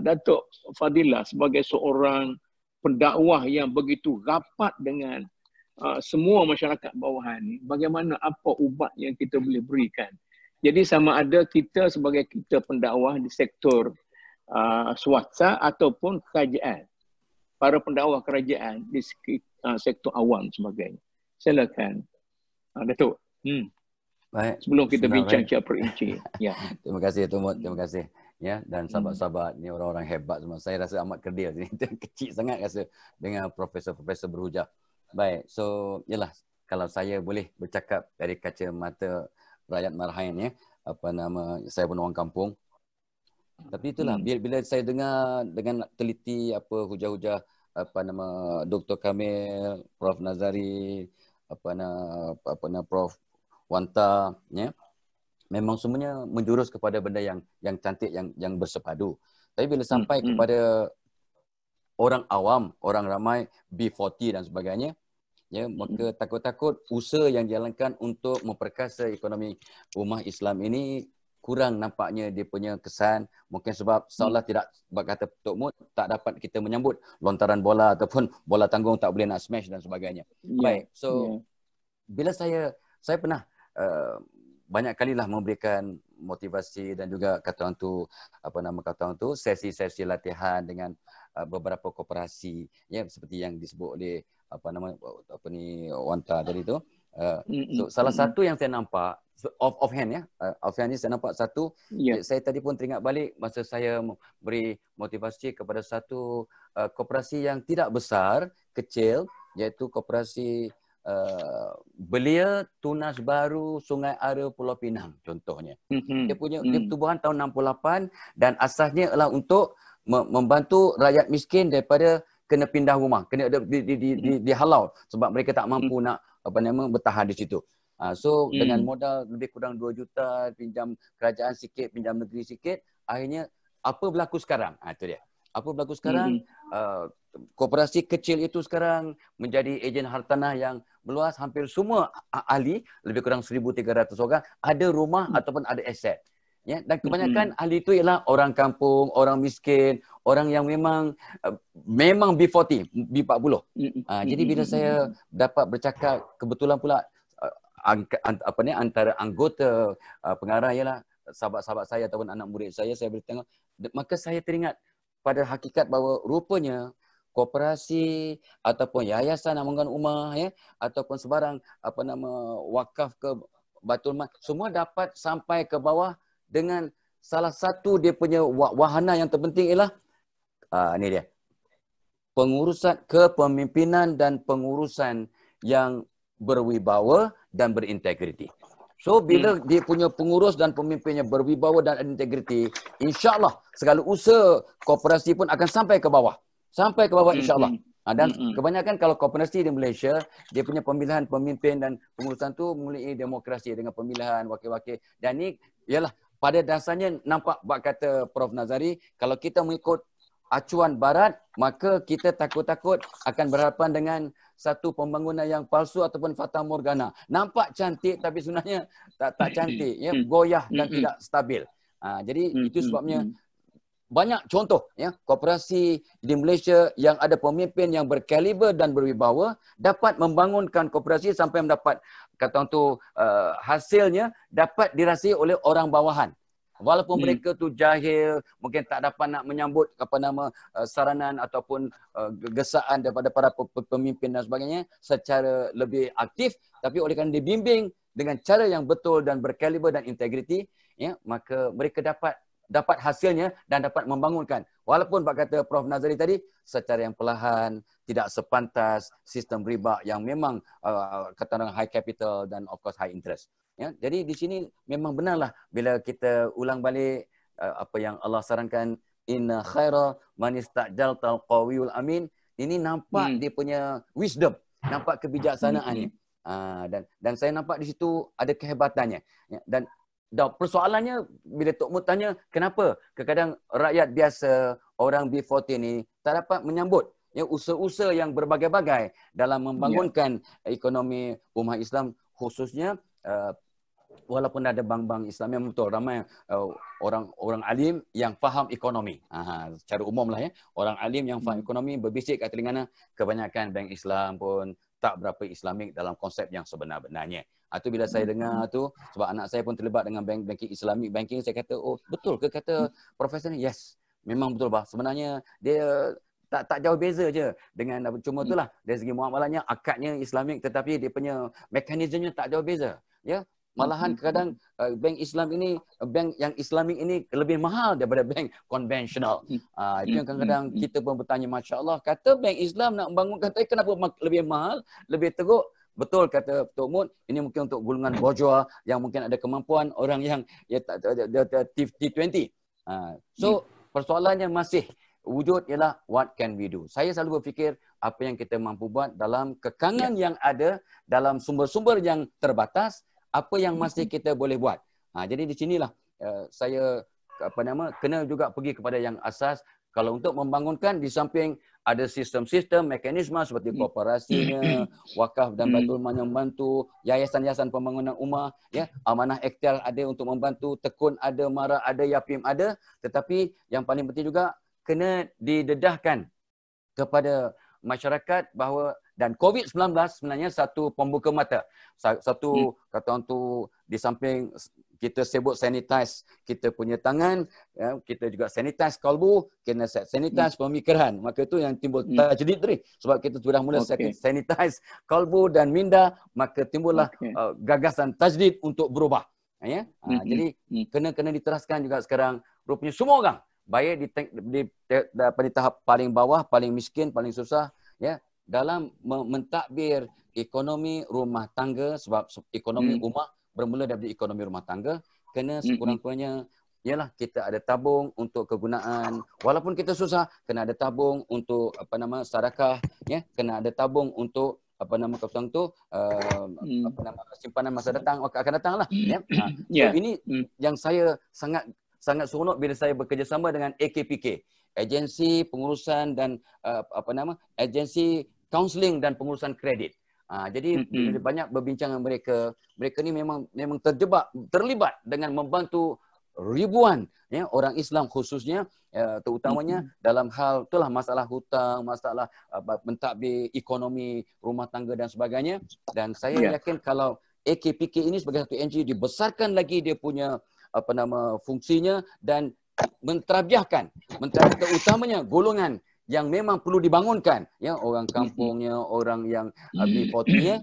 Datuk Fadilah sebagai seorang pendakwah yang begitu rapat dengan semua masyarakat bawahan ni, bagaimana apa ubat yang kita boleh berikan. Jadi sama ada kita sebagai kita pendakwah di sektor swasta ataupun kerajaan, para pendakwah kerajaan di sektor awam sebagainya. Silakan Datuk. Baik. Sebelum kita bincang secara perinci. Ya. Terima kasih Tumut, terima kasih. Ya, dan sahabat-sahabat ni orang-orang hebat semua. Saya rasa amat kerdil sini. Kecil sangat rasa dengan profesor-profesor berhujah. Baik, so yalah, kalau saya boleh bercakap dari kacamata rakyat Marhain ya, saya pun orang kampung. Tapi itulah bila saya dengar dengan teliti hujah-hujah Dr. Kamil, Prof Nazari, Prof Wanta ya. Memang semuanya menjurus kepada benda yang cantik, yang bersepadu. Tapi bila sampai kepada orang awam, orang ramai, B40 dan sebagainya, ya, maka takut-takut usaha yang dijalankan untuk memperkasa ekonomi ummah Islam ini kurang nampaknya dia punya kesan. Mungkin sebab seolah tidak, kata Tok Mut, tak dapat kita menyambut lontaran bola ataupun bola tanggung tak boleh nak smash dan sebagainya. Baik, so bila saya pernah banyak kalilah memberikan motivasi dan juga kata orang tu sesi-sesi latihan dengan beberapa koperasi ya, seperti yang disebut oleh Wanta tadi tu. So salah satu yang saya nampak offhand ni saya nampak satu, saya tadi pun teringat balik masa saya beri motivasi kepada satu koperasi yang tidak besar, kecil, iaitu koperasi Belia Tunas Baru Sungai Ara Pulau Pinang contohnya. Dia punya dia tubuhan tahun 68 dan asasnya adalah untuk membantu rakyat miskin daripada kena pindah rumah, kena dihalau sebab mereka tak mampu nak bertahan di situ. So dengan modal lebih kurang 2 juta, pinjam kerajaan sikit, pinjam negeri sikit, akhirnya apa berlaku sekarang? Itu dia. Apa berlaku sekarang? Koperasi kecil itu sekarang menjadi ejen hartanah yang meluas. Hampir semua ahli, lebih kurang 1,300 orang, ada rumah ataupun ada aset. Ya, dan kebanyakan ahli itu ialah orang kampung, orang miskin, orang yang memang B40, B40. Jadi bila saya dapat bercakap, kebetulan pula antara anggota pengarah ialah sahabat-sahabat saya ataupun anak murid saya boleh tengok, maka saya teringat pada hakikat bahawa rupanya koperasi ataupun yayasan amankan umah ya ataupun sebarang wakaf ke Baitul Mal semua dapat sampai ke bawah dengan salah satu dia punya wahana yang terpenting ialah ni dia, pengurusan kepemimpinan dan pengurusan yang berwibawa dan berintegriti. So bila dia punya pengurus dan pemimpinnya berwibawa dan integriti, insya-Allah segala usaha koperasi pun akan sampai ke bawah. Sampai ke bawah insya-Allah. Dan kebanyakan kalau koperasi di Malaysia, dia punya pemilihan pemimpin dan pengurusan tu melalui demokrasi dengan pemilihan wakil-wakil. Dan ni ialah pada dasarnya nampak bab kata Prof Nazari, kalau kita mengikut acuan barat, maka kita takut-takut akan berhadapan dengan satu pembangunan yang palsu ataupun fata morgana. Nampak cantik tapi sebenarnya tak cantik, ya, goyah dan tidak stabil. Jadi itu sebabnya banyak contoh ya koperasi di Malaysia yang ada pemimpin yang berkaliber dan berwibawa dapat membangunkan koperasi sampai mendapat kata tu hasilnya dapat dirasai oleh orang bawahan. Walaupun mereka tu jahil, mungkin tak dapat nak menyambut saranan ataupun gesaan daripada para pemimpin dan sebagainya secara lebih aktif, tapi oleh kerana dibimbing dengan cara yang betul dan berkaliber dan integriti, ya, maka mereka dapat hasilnya dan dapat membangunkan. Walaupun kata Prof Nazari tadi secara yang perlahan, tidak sepantas sistem riba yang memang kata orang high capital dan of course high interest. Ya, jadi di sini memang benarlah bila kita ulang balik apa yang Allah sarankan, inna khaira man istajaltal qawiyul amin. Ini nampak dia punya wisdom, nampak kebijaksanaannya. Dan saya nampak di situ ada kehebatannya. Ya, dan persoalannya bila Tok Mut tanya kenapa kadang-kadang rakyat biasa orang B40 ni tak dapat menyambut ya usaha-usaha yang berbagai-bagai dalam membangunkan ekonomi umat Islam, khususnya walaupun ada bank-bank Islam yang betul ramai orang alim yang faham ekonomi. Secara umum lah ya, orang alim yang faham ekonomi berbisik kat telingana, kebanyakan bank Islam pun tak berapa Islamik dalam konsep yang sebenar-benarnya. Itu bila saya dengar tu, sebab anak saya pun terlibat dengan banking Islamic banking, saya kata, oh betul ke kata profesor ni? Yes, memang betul bah. Sebenarnya dia tak jauh beza je dengan cuma itulah dari segi muamalahnya akadnya Islamik, tetapi dia punya mekanismenya tak jauh beza. Ya, malahan kadang bank Islam ini, bank yang Islamik ini lebih mahal daripada bank konvensional. Itu yang kadang-kadang kita pun bertanya, Masya Allah, kata bank Islam nak membangunkan, tapi kenapa lebih mahal, lebih teruk? Betul kata Tok Mut, ini mungkin untuk golongan bourgeois yang mungkin ada kemampuan, orang yang T20. So persoalannya masih wujud ialah what can we do. Saya selalu berfikir apa yang kita mampu buat dalam kekangan yang ada, dalam sumber-sumber yang terbatas, apa yang masih kita boleh buat. Jadi di sinilah saya kena juga pergi kepada yang asas. Kalau untuk membangunkan, di samping ada sistem-sistem, mekanisme seperti kooperasinya, wakaf dan Baitul Mal yang membantu, yayasan-yayasan pembangunan ummah, ya, amanah ikhtiar ada untuk membantu, tekun ada, mara ada, yapim ada, tetapi yang paling penting juga kena didedahkan kepada masyarakat bahawa, dan COVID-19 sebenarnya satu pembuka mata. Satu kata orang tu, di samping kita sebut sanitize kita punya tangan, ya, kita juga sanitize kalbu, kena sanitize pemikiran. Maka itu yang timbul tajdid tadi. Sebab kita sudah mula sanitize kalbu dan minda, maka timbullah gagasan tajdid untuk berubah. Ya? Jadi kena diteraskan juga sekarang. Rupanya semua orang, baik di tahap paling bawah, paling miskin, paling susah, ya, dalam mentadbir ekonomi rumah tangga, sebab ekonomi ummah bermula dari ekonomi rumah tangga, kena sekurang-kurangnya ialah kita ada tabung untuk kegunaan, walaupun kita susah, kena ada tabung untuk sedekah, ya, kena ada tabung untuk simpanan masa datang, akan datanglah, ya. So ini yang saya sangat seronok bila saya bekerjasama dengan AKPK, agensi pengurusan dan agensi kaunseling dan pengurusan kredit. Jadi banyak berbincang dengan mereka ni memang terlibat dengan membantu ribuan, ya, orang Islam khususnya, terutamanya dalam hal itulah masalah hutang, masalah mentadbir ekonomi rumah tangga dan sebagainya. Dan saya yakin kalau AKPK ini sebagai satu NGO dibesarkan lagi dia punya fungsinya dan menterabiahkan utamanya golongan yang memang perlu dibangunkan, ya, orang kampungnya, orang yang B40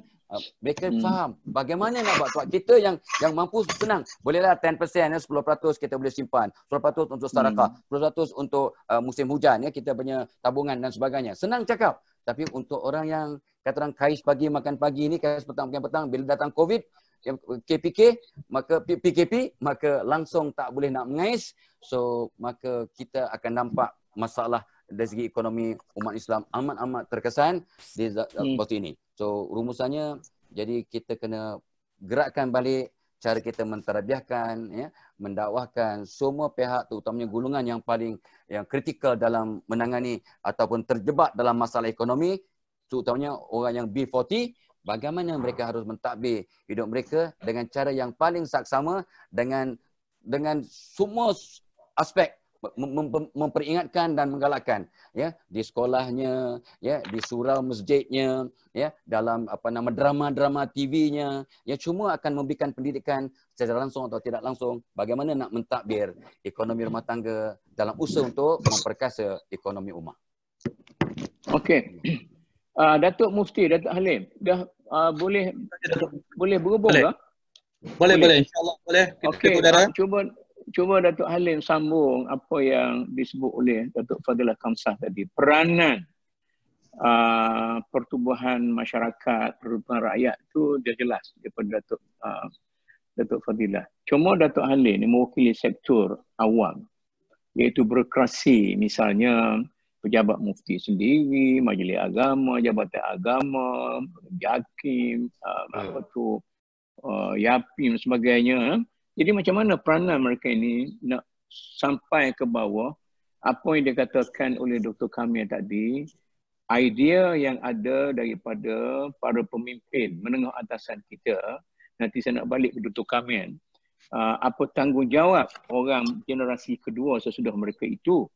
mereka faham bagaimana nak buat. Sebab kita yang mampu senang, bolehlah 10%, 10% kita boleh simpan, 10% untuk sedekah, 10% untuk musim hujan, ya, kita punya tabungan dan sebagainya. Senang cakap. Tapi untuk orang yang kata orang kais pagi makan pagi ni, kais petang makan petang, bila datang COVID, KPK, maka PKP, maka langsung tak boleh nak mengais. So maka kita akan nampak masalah dari segi ekonomi umat Islam amat-amat terkesan di waktu ini. So rumusannya, jadi kita kena gerakkan balik cara kita menterabiahkan, ya, mendakwahkan semua pihak, terutamanya golongan yang paling kritikal dalam menangani ataupun terjebak dalam masalah ekonomi, terutamanya orang yang B40, bagaimana mereka harus mentadbir hidup mereka dengan cara yang paling saksama, dengan semua aspek memperingatkan dan menggalakkan, ya, di sekolahnya, ya, di surau masjidnya, ya, dalam drama-drama TV-nya, ya, semua akan memberikan pendidikan secara langsung atau tidak langsung bagaimana nak mentadbir ekonomi rumah tangga dalam usaha untuk memperkasa ekonomi ummah. Okey. Datuk Mufti, Datuk Halim, dah boleh berhubung ke? Boleh, insya-Allah boleh. Okey, cuba Datuk Halim sambung apa yang disebut oleh Datuk Fadilah Kamsah tadi. Peranan pertubuhan masyarakat, pertubuhan rakyat tu dia jelas daripada Datuk Fadilah. Cuma Datuk Halim ni mewakili sektor awam, iaitu birokrasi, misalnya pejabat mufti sendiri, majlis agama, jabatan agama, JAKIM, YAPIM dan sebagainya. Jadi macam mana peranan mereka ini nak sampai ke bawah apa yang dikatakan oleh Dr. Kamil tadi, idea yang ada daripada para pemimpin menengah atasan kita. Nanti saya nak balik ke Dr. Kamil. Apa tanggungjawab orang generasi kedua sesudah mereka itu.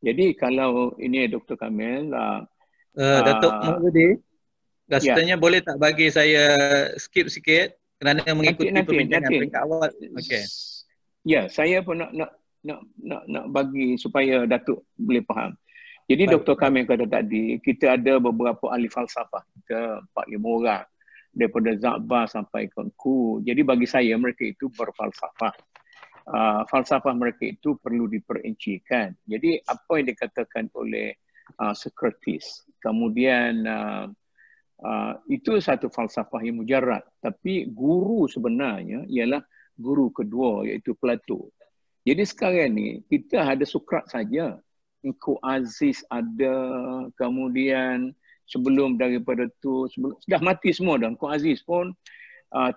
Jadi kalau ini Dr. Kamil, Datuk Mahmudi, rasanya boleh tak bagi saya skip sikit kerana mengikuti perbincangan peringkat awal. Okey. Ya, saya pun nak bagi supaya Datuk boleh faham. Jadi Dr. Kamil kata tadi, kita ada beberapa ahli falsafah. Kita 4-5 orang daripada Za'bah sampai ke Ku. Jadi bagi saya mereka itu berfalsafah. Falsafah mereka itu perlu diperincikan. Jadi apa yang dikatakan oleh Socrates, kemudian itu satu falsafah yang mujarrad, tapi guru sebenarnya ialah guru kedua, iaitu Plato. Jadi sekarang ni kita ada Sokrat saja, Engku Aziz ada, kemudian sebelum daripada tu sudah mati semua dah. Engku Aziz pun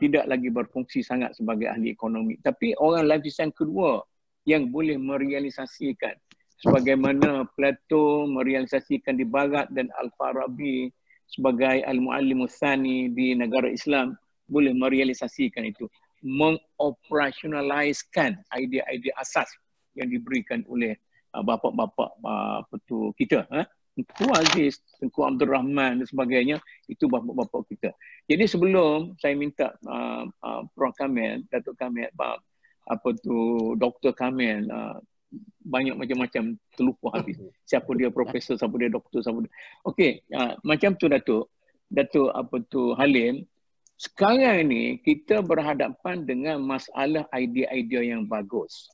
tidak lagi berfungsi sangat sebagai ahli ekonomi, tapi orang lapisan kedua yang boleh merealisasikan sebagaimana Plato merealisasikan di Barat dan Al-Farabi sebagai al-muallim tsani di negara Islam boleh merealisasikan itu, mengoperasionaliskan idea-idea asas yang diberikan oleh bapa-bapa kita, Tengku Aziz, Tengku Abdul Rahman dan sebagainya, itu bapa-bapa kita. Jadi sebelum saya minta Prof Kamil, Datuk Kamil, Dr. Kamil, banyak macam-macam terlupa habis. Siapa dia profesor, siapa dia doktor, siapa dia. Okey, macam tu Datuk Halim. Sekarang ni kita berhadapan dengan masalah idea-idea yang bagus.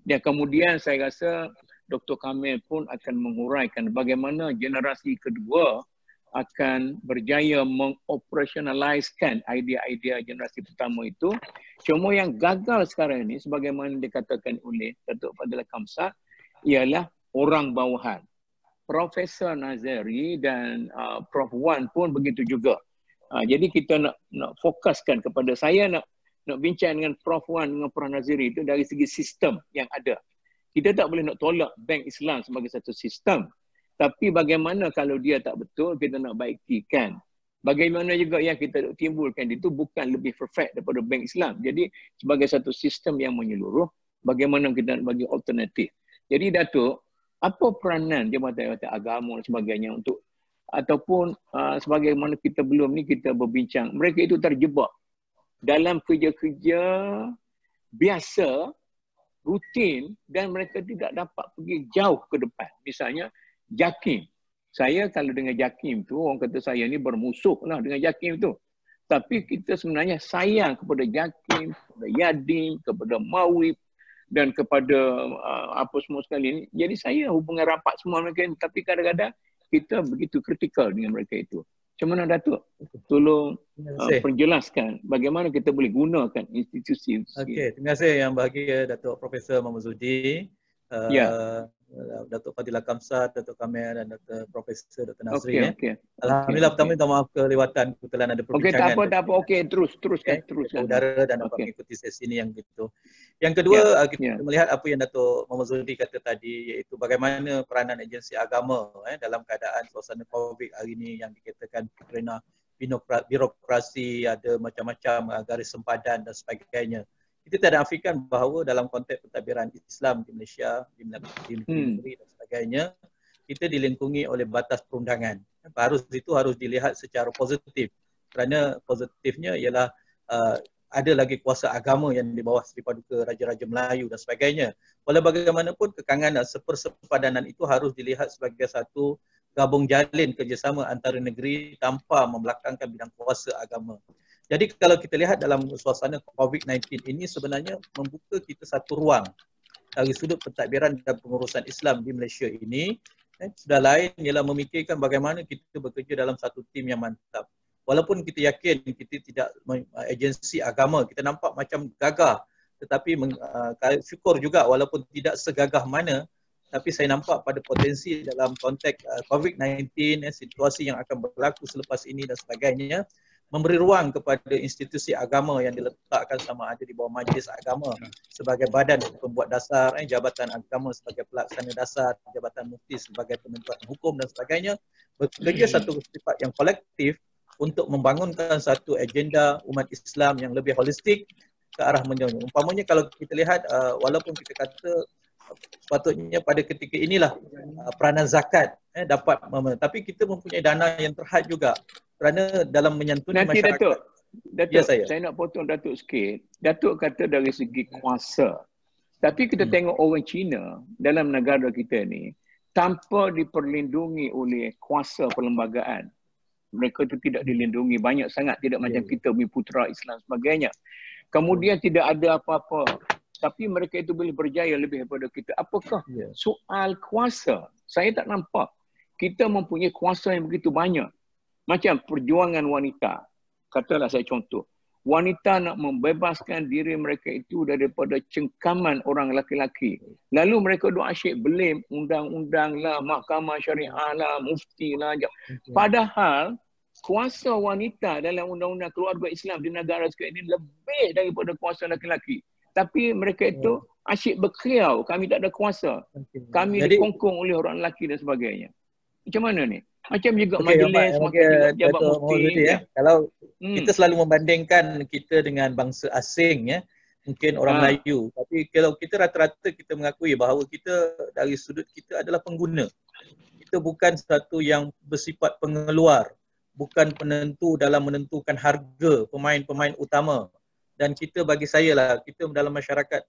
Dan kemudian saya rasa Dr. Kamil pun akan menguraikan bagaimana generasi kedua akan berjaya mengoperasionaliskan idea-idea generasi pertama itu. Cuma yang gagal sekarang ini, sebagaimana dikatakan oleh Datuk Fadilah Kamsah, ialah orang bawahan. Profesor Nazari dan Prof Wan pun begitu juga. Jadi kita nak fokuskan kepada, saya nak bincang dengan Prof Wan dengan Prof Nazari itu dari segi sistem yang ada. Kita tak boleh nak tolak Bank Islam sebagai satu sistem. Tapi bagaimana kalau dia tak betul, kita nak baikikan. Bagaimana juga yang kita timbulkan itu bukan lebih perfect daripada Bank Islam. Jadi sebagai satu sistem yang menyeluruh, bagaimana kita nak bagi alternatif. Jadi Datuk, apa peranan jabatan-jabatan agama dan sebagainya untuk, ataupun sebagaimana kita belum ni kita berbincang, mereka itu terjebak dalam kerja-kerja biasa, rutin, dan mereka tidak dapat pergi jauh ke depan. Misalnya JAKIM. Saya kalau dengan JAKIM tu, orang kata saya ni bermusuh lah dengan JAKIM tu. Tapi kita sebenarnya sayang kepada JAKIM, kepada YADIM, kepada MAWIP dan kepada apa semua sekali ni. Jadi saya hubungan rapat semua mereka ni. Tapi kadang-kadang kita begitu kritikal dengan mereka itu. Macam mana Datuk? Tolong perjelaskan bagaimana kita boleh gunakan institusi. Okey, terima kasih yang bahagia Datuk Profesor Muhammad Zudi. Datuk Fadilah Kamsat, Datuk Kamil dan Datuk Profesor Dr. Nazri. Alhamdulillah, pertama minta maaf kelewatan kebetulan ada perbincangan. Tak apa. Okey, teruskan. Udara dan dapat mengikuti sesi ini yang begitu. Yang kedua, kita melihat apa yang Datuk Muhammad Zudi kata tadi, iaitu bagaimana peranan agensi agama dalam keadaan suasana COVID hari ini yang dikatakan kerana birokrasi, ada macam-macam garis sempadan dan sebagainya. Kita tidak nafikan bahawa dalam konteks pentadbiran Islam di Malaysia, di negeri dan sebagainya, kita dilingkungi oleh batas perundangan. Itu harus dilihat secara positif. Kerana positifnya ialah ada lagi kuasa agama yang di bawah Seri Paduka Raja-Raja Melayu dan sebagainya. Walau bagaimanapun kekangan dan sepersepadanan itu harus dilihat sebagai satu gabung jalin kerjasama antara negeri tanpa membelakangkan bidang kuasa agama. Jadi kalau kita lihat dalam suasana COVID-19 ini sebenarnya membuka kita satu ruang dari sudut pentadbiran dan pengurusan Islam di Malaysia ini. Sudah lain ialah memikirkan bagaimana kita bekerja dalam satu tim yang mantap. Walaupun kita yakin kita tidak agensi agama, kita nampak macam gagah. Tetapi syukur juga walaupun tidak segagah mana, tapi saya nampak pada potensi dalam konteks COVID-19, situasi yang akan berlaku selepas ini dan sebagainya, memberi ruang kepada institusi agama yang diletakkan sama ada di bawah majlis agama sebagai badan pembuat dasar, jabatan agama sebagai pelaksana dasar, jabatan mufti sebagai penentuan hukum dan sebagainya, bekerja satu sifat yang kolektif untuk membangunkan satu agenda umat Islam yang lebih holistik ke arah menyonya. Umpamanya kalau kita lihat, walaupun kita kata sepatutnya pada ketika inilah peranan zakat dapat, tapi kita mempunyai dana yang terhad juga. Kerana dalam menyantuni masyarakat. Datuk, ya, saya nak potong Datuk sikit. Datuk kata dari segi kuasa. Tapi kita tengok orang Cina dalam negara kita ni, tanpa diperlindungi oleh kuasa perlembagaan, mereka itu tidak dilindungi banyak sangat, tidak macam kita punya putera Islam sebagainya. Kemudian tidak ada apa-apa. Tapi mereka itu boleh berjaya lebih daripada kita. Apakah soal kuasa? Saya tak nampak. Kita mempunyai kuasa yang begitu banyak. Macam perjuangan wanita. Katalah saya contoh. Wanita nak membebaskan diri mereka itu daripada cengkaman orang lelaki-lelaki. Lalu mereka duk asyik blame undang-undang lah, mahkamah syariah lah, mufti lah. Padahal kuasa wanita dalam undang-undang keluarga Islam di negara sekarang ini lebih daripada kuasa lelaki-lelaki. Tapi mereka itu asyik berkriau, kami tak ada kuasa. Kami dikongkong oleh orang lelaki dan sebagainya. Macam mana ni? Macam juga majlis, jabat mufti. Kalau kita selalu membandingkan kita dengan bangsa asing, mungkin orang Melayu. Tapi kalau kita rata-rata kita mengakui bahawa kita dari sudut kita adalah pengguna. Kita bukan satu yang bersifat pengeluar. Bukan penentu dalam menentukan harga pemain-pemain utama. Dan kita bagi saya lah, kita dalam masyarakat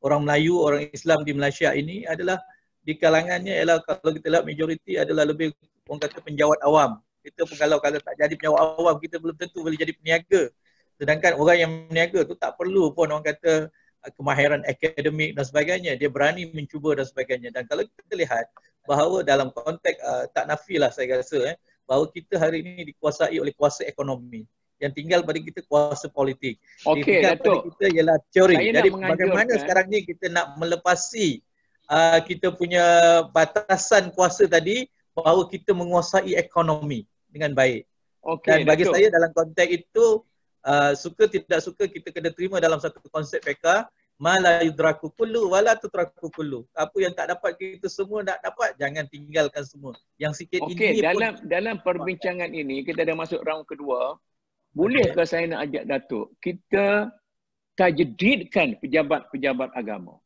orang Melayu, orang Islam di Malaysia ini adalah di kalangannya ialah kalau kita lihat majoriti adalah lebih orang kata penjawat awam. Kita pun kalau tak jadi penjawat awam, kita belum tentu boleh jadi peniaga. Sedangkan orang yang meniaga tu tak perlu pun orang kata kemahiran akademik dan sebagainya. Dia berani mencuba dan sebagainya. Dan kalau kita lihat bahawa dalam konteks tak nafilah saya rasa bahawa kita hari ini dikuasai oleh kuasa ekonomi. Yang tinggal pada kita kuasa politik. Okey, Datuk. Kita ialah teori. Jadi bagaimana sekarang ni kita nak melepasi kita punya batasan kuasa tadi bahawa kita menguasai ekonomi dengan baik. Dan bagi saya dalam konteks itu suka tidak suka kita kena terima dalam satu konsep fiqh, ma la yudraku kullu wa la tutraku kullu. Apa yang tak dapat kita semua nak dapat, jangan tinggalkan semua. Yang sikit ini dalam perbincangan ini kita dah masuk round kedua. Bolehkah saya nak ajak Datuk kita tajdidkan pejabat-pejabat agama?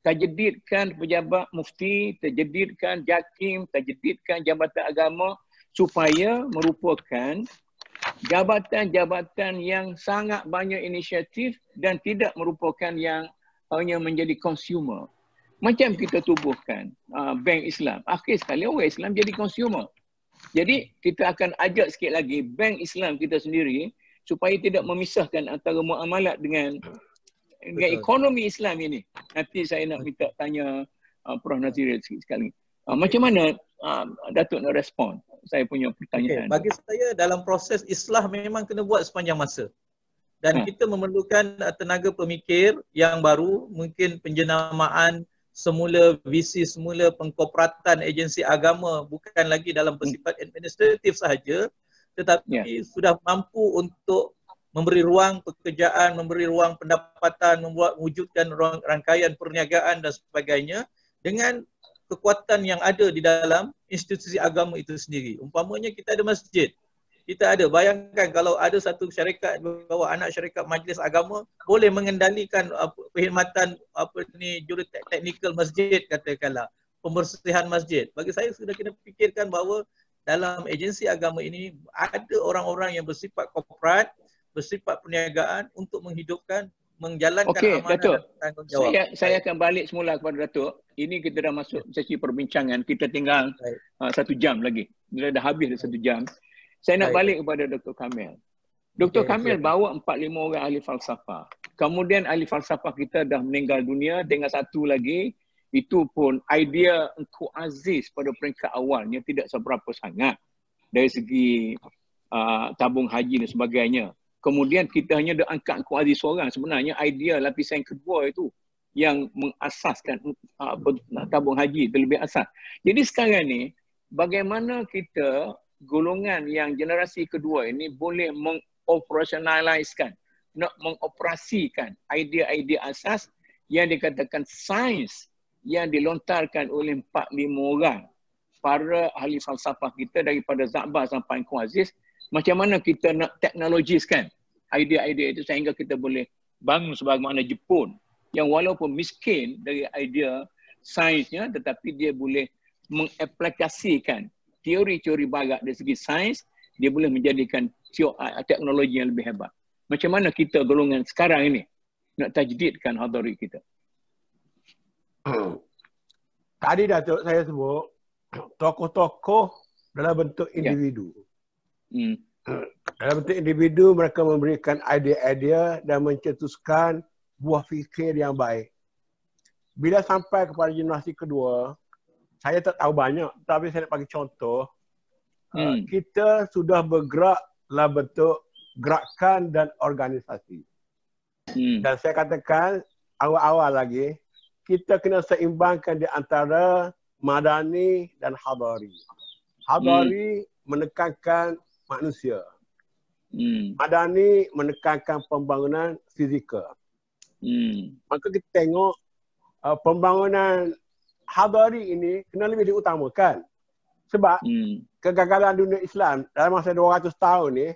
Tajdidkan pejabat mufti, tajdidkan JAKIM, tajdidkan jabatan agama supaya merupakan jabatan-jabatan yang sangat banyak inisiatif dan tidak merupakan yang hanya menjadi consumer. Macam kita tubuhkan Bank Islam. Akhir sekali orang Islam jadi consumer. Jadi kita akan ajak sikit lagi Bank Islam kita sendiri supaya tidak memisahkan antara muamalat dengan ekonomi Islam ini. Nanti saya nak minta tanya Prof. Naziril sikit sekali. Macam mana Datuk nak respon saya punya pertanyaan? Bagi saya dalam proses islah memang kena buat sepanjang masa. Dan kita memerlukan tenaga pemikir yang baru, mungkin penjenamaan semula visi semula pengkoperatan agensi agama bukan lagi dalam bersifat administratif sahaja, tetapi sudah mampu untuk memberi ruang pekerjaan, memberi ruang pendapatan, mewujudkan rangkaian perniagaan dan sebagainya dengan kekuatan yang ada di dalam institusi agama itu sendiri. Umpamanya kita ada masjid. Kita ada, bayangkan kalau ada satu syarikat bahawa anak syarikat majlis agama boleh mengendalikan perkhidmatan jurus teknikal masjid, katakanlah pembersihan masjid. Bagi saya sudah kena fikirkan bahawa dalam agensi agama ini ada orang-orang yang bersifat korporat, bersifat perniagaan untuk menghidupkan, menjalankan amanah Datuk, dan tanggungjawab. Saya akan balik semula kepada Datuk. Ini kita dah masuk sesi perbincangan. Kita tinggal 1 jam lagi. Kita dah habis 1 jam. Saya nak balik kepada Dr. Kamil. Dr. Kamil bawa 4-5 orang ahli falsafah. Kemudian ahli falsafah kita dah meninggal dunia dengan satu lagi. Itu pun idea Engku Aziz pada peringkat awalnya tidak seberapa sangat dari segi tabung haji dan sebagainya. Kemudian kita hanya dah angkat Engku Aziz seorang. Sebenarnya idea lapisan kedua itu yang mengasaskan tabung haji terlebih asas. Jadi sekarang ni bagaimana kita golongan yang generasi kedua ini boleh mengoperasionaliskan, nak mengoperasikan idea-idea asas yang dikatakan sains yang dilontarkan oleh 4-5 orang para ahli falsafah kita daripada Za'bah sampai Engku Aziz. Macam mana kita nak teknologiskan idea-idea itu sehingga kita boleh bangun sebagaimana Jepun yang walaupun miskin dari idea sainsnya tetapi dia boleh mengaplikasikan teori-teori barat dari segi sains, dia boleh menjadikan teknologi yang lebih hebat. Macam mana kita golongan sekarang ini nak tajdidkan hadari kita? Tadi Datuk saya sebut tokoh-tokoh dalam bentuk individu. Dalam bentuk individu mereka memberikan idea-idea dan mencetuskan buah fikir yang baik. Bila sampai kepada generasi kedua, saya tak tahu banyak, tapi saya nak bagi contoh. Kita sudah bergerak dalam bentuk gerakan dan organisasi. Dan saya katakan awal-awal lagi, kita kena seimbangkan di antara madani dan hadari. Hadari menekankan manusia. Madani menekankan pembangunan fizikal. Maka kita tengok pembangunan hadari ini kena lebih diutamakan. Sebab kegagalan dunia Islam dalam masa 200 tahun ni,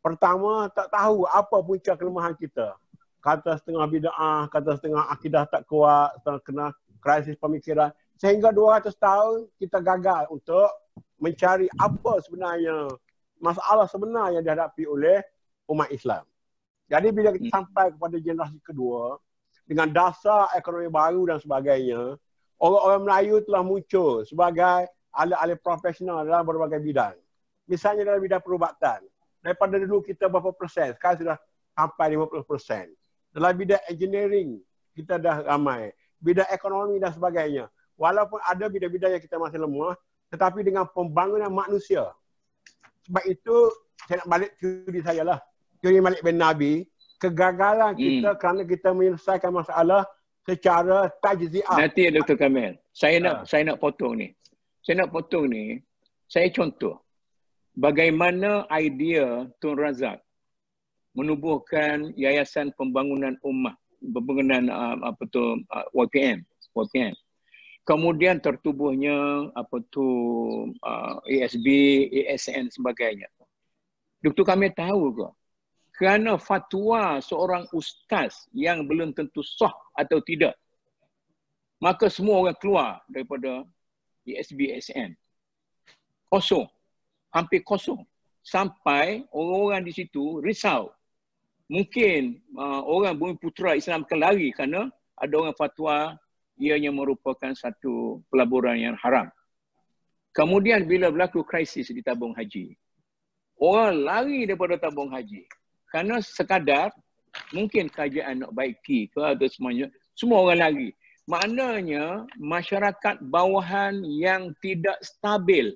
pertama tak tahu apa punca kelemahan kita. Kata setengah bid'ah, kata setengah akidah tak kuat, setengah kena krisis pemikiran. Sehingga 200 tahun kita gagal untuk mencari apa sebenarnya masalah sebenar yang dihadapi oleh umat Islam. Jadi bila kita sampai kepada generasi kedua, dengan dasar ekonomi baru dan sebagainya, orang-orang Melayu telah muncul sebagai ahli-ahli profesional dalam berbagai bidang. Misalnya dalam bidang perubatan. Daripada dulu kita berapa persen, sekarang sudah sampai 50%. Dalam bidang engineering, kita dah ramai. Bidang ekonomi dan sebagainya. Walaupun ada bidang-bidang yang kita masih lemah, tetapi dengan pembangunan manusia. Sebab itu, saya nak balik teori saya lah. Teori Malik bin Nabi, kegagalan kita kerana kita menyelesaikan masalah secara tajziah. Nanti Dr. Kamil, saya nak potong ni. Saya contoh bagaimana idea Tun Razak menubuhkan Yayasan Pembangunan Ummah, pembangunan YPM. Kemudian tertubuhnya ASB, ASN sebagainya. Dr. Kamil tahu ke? Kerana fatwa seorang ustaz yang belum tentu sah atau tidak, maka semua orang keluar daripada ASB, ASN. Kosong. Hampir kosong. sampai orang-orang di situ risau. Mungkin orang Bumiputera Islam akan lari kerana ada orang fatwa ianya merupakan satu pelaburan yang haram. Kemudian bila berlaku krisis di tabung haji, orang lari daripada tabung haji kerana sekadar mungkin kerajaan nak baiki ke atau semuanya, semua orang lari. Maknanya masyarakat bawahan yang tidak stabil.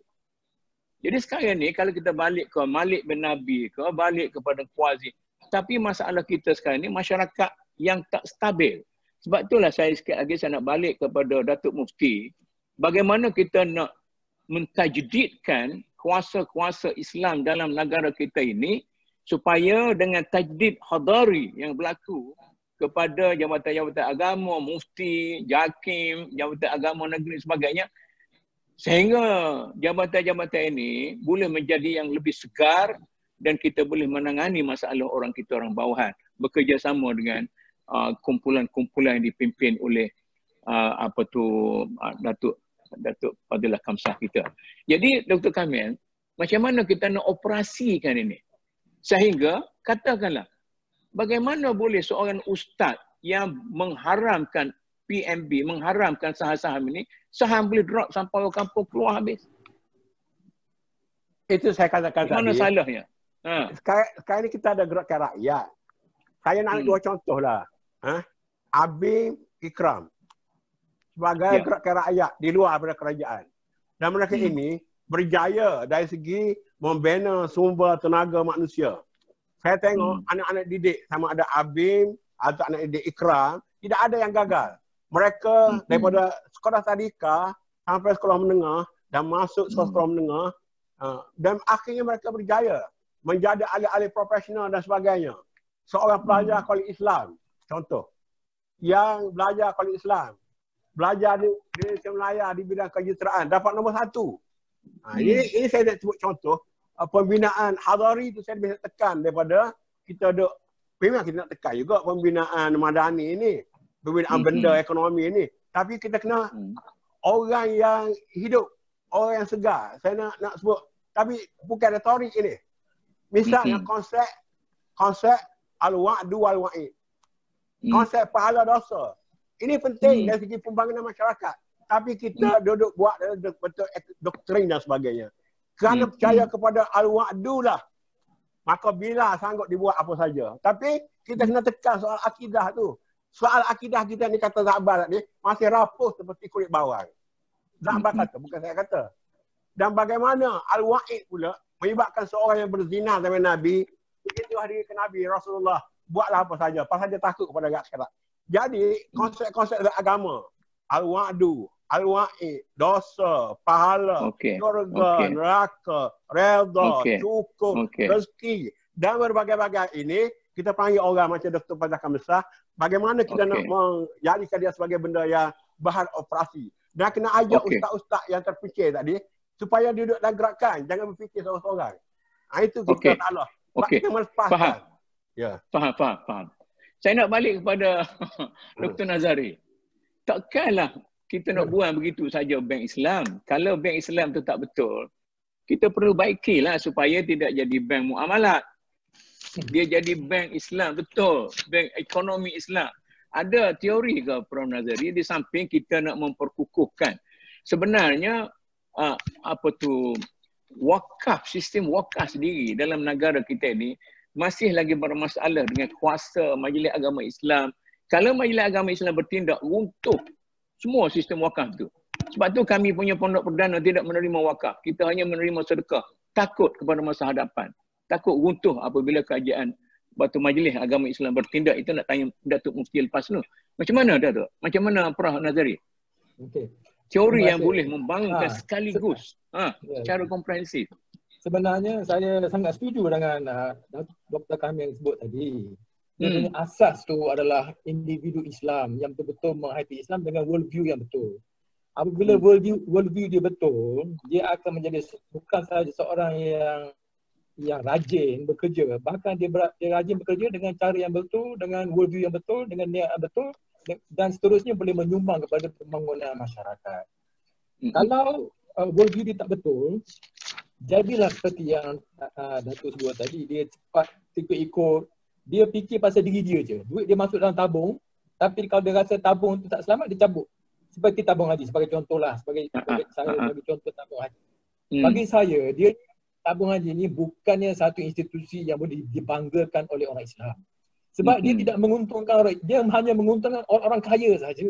Jadi sekarang ni kalau kita balik ke Malik bin Nabi ke, balik kepada Qazi, tapi masalah kita sekarang ni masyarakat yang tak stabil. Sebab itulah saya sikit lagi saya nak balik kepada Datuk Mufti, bagaimana kita nak mentajdidkan kuasa-kuasa Islam dalam negara kita ini supaya dengan tajdid hadari yang berlaku kepada jabatan-jabatan agama, mufti, jakim, jabatan agama negeri dan sebagainya, sehingga jabatan-jabatan ini boleh menjadi yang lebih segar dan kita boleh menangani masalah orang kita orang bawahan bekerjasama dengan kumpulan-kumpulan yang dipimpin oleh Datuk Fadilah Kamsah kita. Jadi Dr. Kamil, macam mana kita nak operasikan ini? Sehingga katakanlah bagaimana boleh seorang ustaz yang mengharamkan PMB, mengharamkan saham-saham ini, saham boleh drop sampai orang kampung keluar habis. Itu saya katakan tadi. Mana salahnya? Sekarang ni kita ada gerakan rakyat. Saya nak ambil dua contoh lah. Abim Ikram. Sebagai gerakan rakyat di luar daripada kerajaan. Dan mereka ini berjaya dari segi membina sumber tenaga manusia. Saya tengok anak-anak didik sama ada Abim atau anak didik Ikram, tidak ada yang gagal. Mereka daripada sekolah tadika sampai sekolah menengah dan masuk sekolah menengah dan akhirnya mereka berjaya menjadi ahli-ahli profesional dan sebagainya. Seorang pelajar kolej Islam, contoh, yang belajar kolej Islam, belajar di Malaysia Melaya di bidang kejuruteraan, dapat nombor 1. Ini saya nak sebut contoh, pembinaan hadari itu saya bisa tekan daripada kita ada, memang kita nak tekan juga pembinaan madani ini, pembinaan benda ekonomi ini. Tapi kita kena orang yang hidup, orang yang segar. Saya nak sebut, tapi bukan retorik ini. Misalnya konsep al-wa'du wal-wa'id. Konsep pahala dosa. Ini penting dari segi pembangunan masyarakat. Tapi kita duduk buat betul doktrin dan sebagainya. Kerana percaya kepada al-wa'du lah. Maka bila sanggup dibuat apa saja. Tapi kita kena tekan soal akidah tu. Soal akidah kita ni kata Zahbal ni masih rapuh seperti kulit bawang. Zahbal kata, bukan saya kata. Dan bagaimana al-wa'id pula menyebabkan seorang yang berzina sama Nabi, begitu hari ke Nabi Rasulullah, buatlah apa saja. Pasal dia takut kepada akhirat. Jadi konsep-konsep agama, al-wa'du, al-wa'id, dosa, pahala, syurga, neraka, redha, cukup, rezeki dan berbagai-bagai ini kita panggil orang macam Dr. Fadilah Kamsah, bagaimana kita nak menjadikan dia sebagai benda yang bahan operasi. Dan kena ajak ustaz-ustaz yang terfikir tadi supaya dia duduk dalam gerakan, jangan berfikir seorang-seorang. Itu kita tak Allah. Kita melepaskan. Faham. Saya nak balik kepada Dr. Nazari. Takkanlah kita nak buang begitu saja bank Islam. Kalau bank Islam tu tak betul, kita perlu baikilah supaya tidak jadi bank muamalat. Dia jadi bank Islam betul, bank ekonomi Islam. Ada teori ke Prof Nazari di samping kita nak memperkukuhkan. Sebenarnya wakaf, sistem wakaf sendiri dalam negara kita ini masih lagi bermasalah dengan kuasa Majlis Agama Islam. Kalau Majlis Agama Islam bertindak, runtuh semua sistem wakaf tu. Sebab tu kami punya Pondok Perdana tidak menerima wakaf. Kita hanya menerima sedekah. Takut kepada masa hadapan. Takut runtuh apabila kerajaan Batu Majlis Agama Islam bertindak. Itu nak tanya Datuk Mufti lepas tu. Macam mana Datuk? Macam mana Prof Nazari? Teori yang boleh membangunkan sekaligus secara komprehensif. Sebenarnya saya sangat setuju dengan Dr. Kamil yang sebut tadi. Yang asas tu adalah individu Islam yang betul-betul menghayati Islam dengan worldview yang betul. Apabila worldview dia betul, dia akan menjadi bukan sahaja seorang yang rajin bekerja, bahkan dia rajin bekerja dengan cara yang betul, dengan worldview yang betul, dengan niat yang betul dan seterusnya boleh menyumbang kepada pembangunan masyarakat. Kalau worldview dia tak betul, jadilah seperti yang Datuk sebut tadi, dia cepat ikut-ikut, dia fikir pasal diri dia je. Duit dia masuk dalam tabung, tapi kalau dia rasa tabung tu tak selamat, dia cabut. Seperti tabung haji, sebagai contohlah, sebagai contoh tabung haji. Bagi saya, dia tabung haji ni bukannya satu institusi yang boleh dibanggakan oleh orang Islam. Sebab dia tidak menguntungkan orang, dia hanya menguntungkan orang kaya saja.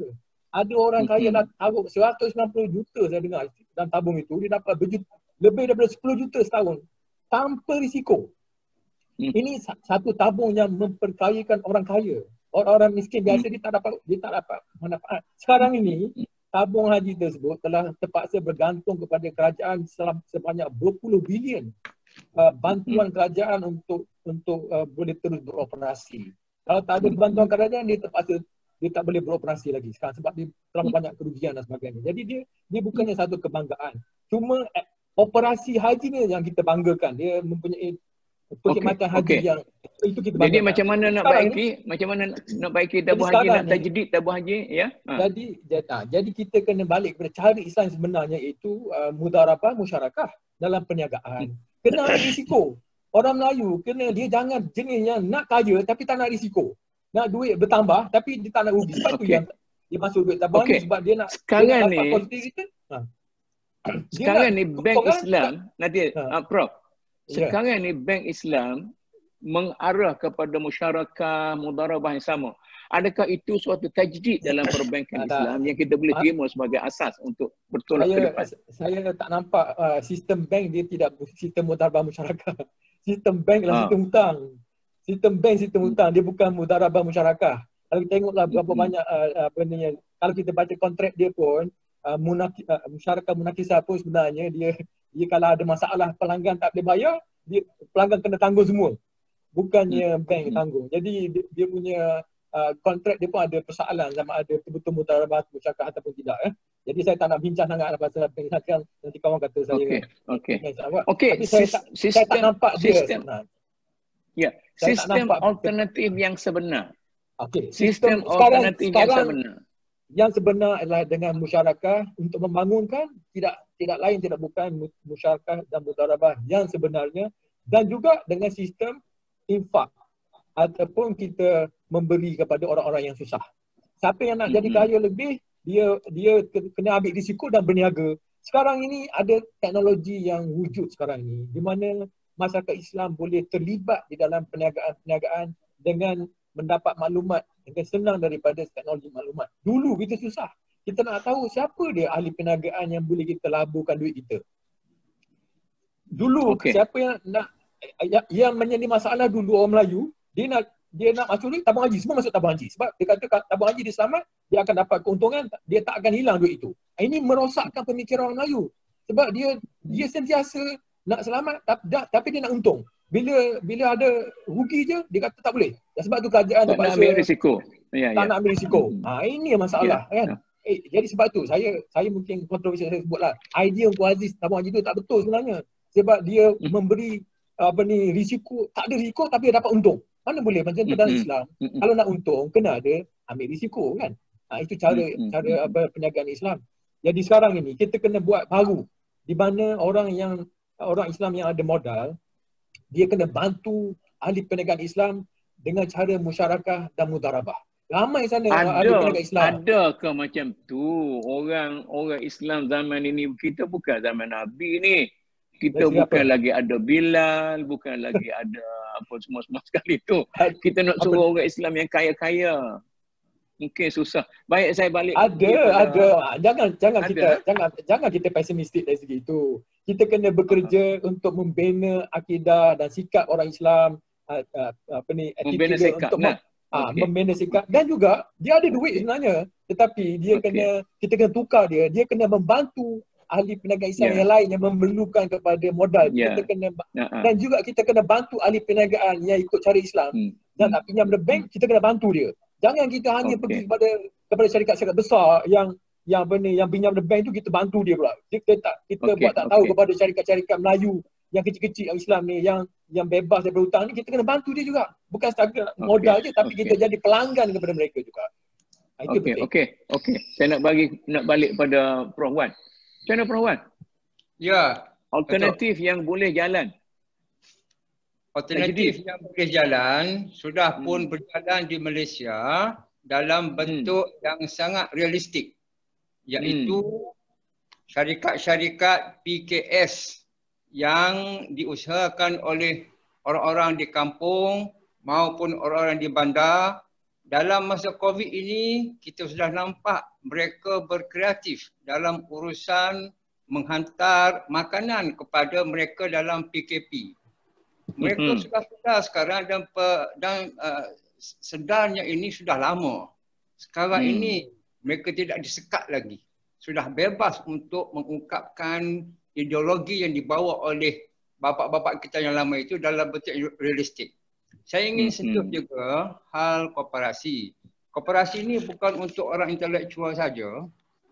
Ada orang kaya dah taruh 190 juta saya dengar dalam tabung itu, dia dapat lebih daripada 10 juta setahun tanpa risiko. Ini satu tabung yang memperkayakan orang kaya. Orang-orang miskin biasa dia tak dapat manfaat. Sekarang ini tabung haji tersebut telah terpaksa bergantung kepada kerajaan sebanyak berpuluh bilion bantuan kerajaan untuk boleh terus beroperasi. Kalau tak ada bantuan kerajaan, dia tak boleh beroperasi lagi sekarang sebab dia terlalu banyak kerugian dan sebagainya. Jadi dia bukannya satu kebanggaan. Cuma operasi haji ni yang kita banggakan. Dia mempunyai perkhidmatan haji yang itu kita banggakan. Jadi macam mana nak baiki tabung haji, nak tajdid tabung haji, ya? Jadi kita kena balik kepada cara Islam sebenarnya, iaitu mudharabah musyarakah dalam perniagaan. Kena ambil risiko. Orang Melayu dia jangan jenis yang nak kaya tapi tak nak risiko. Nak duit bertambah tapi dia tak nak rugi. Sebab tu yang dia masuk duit tabung ni, sebab dia nak sekarang dia nak dapat return. Sekarang ni Bank Islam nanti Prof. Sekarang ni Bank Islam mengarah kepada musyarakah mudharabah yang sama. Adakah itu suatu tajdid dalam perbankan Islam yang kita boleh terima sebagai asas untuk bertolak ke depan? Saya tak nampak sistem bank dia tidak sistem mudharabah musyarakah. Sistem bank adalah sistem hutang. Sistem hutang, dia bukan mudharabah musyarakah. Kalau kita tengoklah berapa banyak kalau kita baca kontrak dia pun, musyarakah munakisah pun sebenarnya dia kalau ada masalah pelanggan tak boleh bayar, pelanggan kena tanggung semua. Bukannya bank tanggung. Jadi dia punya kontrak dia pun ada persoalan sama ada betul-betul mudharabah musyarakah ataupun tidak. Jadi saya tak nak bincang sangat pasal bank Islam, nanti kawan kata saya. Tapi saya tak nampak dia sebenarnya. Ya, sistem alternatif yang sebenar. Sistem alternatif yang sebenar. Yang sebenar adalah dengan musyarakah untuk membangunkan, tidak lain tidak bukan musyarakah dan mudharabah yang sebenarnya, dan juga dengan sistem infak ataupun kita memberi kepada orang-orang yang susah. Siapa yang nak jadi kaya lebih, dia kena ambil risiko dan berniaga. Sekarang ini ada teknologi yang wujud sekarang ini di mana masyarakat Islam boleh terlibat di dalam perniagaan dengan mendapat maklumat dengan senang daripada teknologi maklumat. Dulu kita susah. Kita nak tahu siapa dia ahli perniagaan yang boleh kita laburkan duit kita. Dulu siapa yang menjadi masalah dulu orang Melayu, dia nak masuk duit tabung haji, semua masuk tabung haji. Sebab dia kata tabung haji dia selamat, dia akan dapat keuntungan, dia tak akan hilang duit itu. Ini merosakkan pemikiran orang Melayu. Sebab dia sentiasa nak selamat tapi dia nak untung. Bila ada rugi je, dia kata tak boleh. Dan sebab tu kerajaan tak nak ambil risiko. Tak nak ambil risiko. Ini masalah kan. Jadi sebab tu saya mungkin kontroversi saya sebutlah. Idea Uncle Aziz tabung haji tu tak betul sebenarnya. Sebab dia memberi risiko, tak ada risiko tapi dia dapat untung. Mana boleh macam tu dalam Islam. Kalau nak untung kena ada ambil risiko kan. Itu cara perniagaan Islam. Jadi sekarang ini kita kena buat baru di mana orang Islam yang ada modal, dia kena bantu ahli perniagaan Islam dengan cara musyarakah dan mudharabah. Ramai sana ahli perniagaan Islam. Adakah macam tu orang Islam zaman ini? Kita bukan zaman Nabi ni. Kita bukan lagi ada Bilal, bukan lagi ada apa semua sekali tu. Kita nak suruh orang Islam yang kaya-kaya. Mungkin susah. Baik, saya balik. Ada. Jangan kita pesimistik dari segi itu. Kita kena bekerja untuk membina akidah dan sikap orang Islam, membina sikap membina sikap, dan juga dia ada duit sebenarnya, tetapi kita kena tukar dia kena membantu ahli perniagaan Islam yang lain yang memerlukan kepada modal. Kita kena dan juga kita kena bantu ahli perniagaan yang ikut cara Islam. Dan nak pinjam dari bank, kita kena bantu dia. Jangan kita hanya pergi kepada syarikat-syarikat besar yang pinjam dari bank tu kita bantu dia pula. Kita buat tak tahu kepada syarikat-syarikat Melayu yang kecil-kecil Islam ni yang bebas daripada hutang ni, kita kena bantu dia juga. Bukan setakat modal je tapi kita jadi pelanggan kepada mereka juga. Itu penting. Okey. Saya nak balik pada Prof Wan. Macam mana Prof Wan? Ya. Alternatif yang boleh jalan. Alternatif yang boleh jalan sudah pun berjalan di Malaysia dalam bentuk yang sangat realistik, iaitu syarikat-syarikat PKS yang diusahakan oleh orang-orang di kampung maupun orang-orang di bandar. Dalam masa COVID ini, kita sudah nampak mereka berkreatif dalam urusan menghantar makanan kepada mereka dalam PKP. Mereka sudah sedar sekarang dan sedarnya ini sudah lama. Sekarang ini mereka tidak disekat lagi. Sudah bebas untuk mengungkapkan ideologi yang dibawa oleh bapa-bapa kita yang lama itu dalam bentuk realistik. Saya ingin sentuh juga hal koperasi. Koperasi ini bukan untuk orang intelektual saja,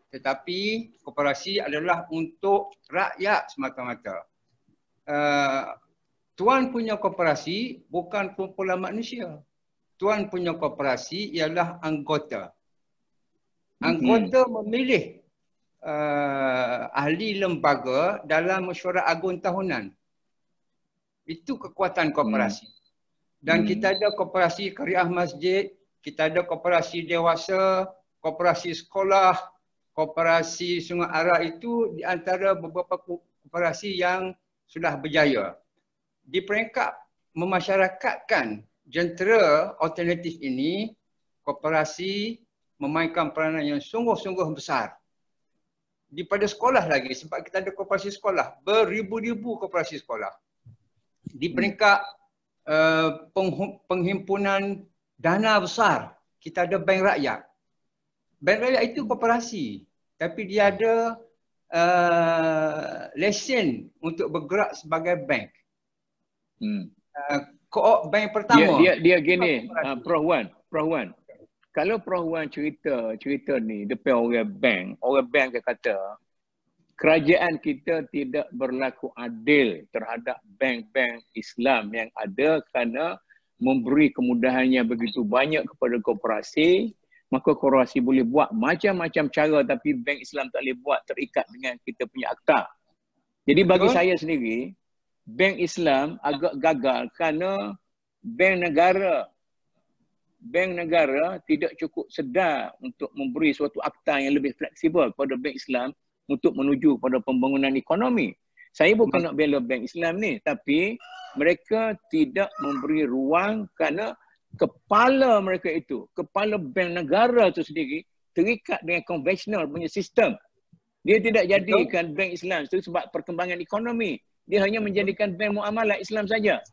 tetapi koperasi adalah untuk rakyat semata-mata. Tuan punya koperasi bukan kumpulan manusia. Tuan punya koperasi ialah anggota. Anggota memilih ahli lembaga dalam mesyuarat agung tahunan. Itu kekuatan koperasi. Dan kita ada koperasi Qariah Masjid, kita ada koperasi dewasa, koperasi sekolah, koperasi Sungai Arab. Itu di antara beberapa koperasi yang sudah berjaya. Di peringkat memasyarakatkan jentera alternatif ini, koperasi memainkan peranan yang sungguh-sungguh besar. Daripada sekolah lagi, sebab kita ada koperasi sekolah, beribu-ribu koperasi sekolah. Di peringkat penghimpunan dana besar, kita ada bank rakyat. Bank rakyat itu koperasi, tapi dia ada lesen untuk bergerak sebagai bank. Koop bank pertama. Dia gini, Prof Wan. Kalau Prof Wan cerita ni depan orang bank dia kata kerajaan kita tidak berlaku adil terhadap bank-bank Islam yang ada kerana memberi kemudahan yang begitu banyak kepada korporasi, maka korporasi boleh buat macam-macam cara tapi bank Islam tak boleh buat, terikat dengan kita punya akta. Jadi bagi saya sendiri, bank Islam agak gagal kerana bank negara tidak cukup sedar untuk memberi suatu akta yang lebih fleksibel kepada bank Islam untuk menuju pada pembangunan ekonomi. Saya bukan nak bela bank Islam ni, tapi mereka tidak memberi ruang kerana kepala mereka itu, kepala bank negara itu sendiri terikat dengan konvensional punya sistem. Dia tidak jadikan bank Islam itu sebab perkembangan ekonomi. Dia hanya menjadikan bank muamalat Islam saja.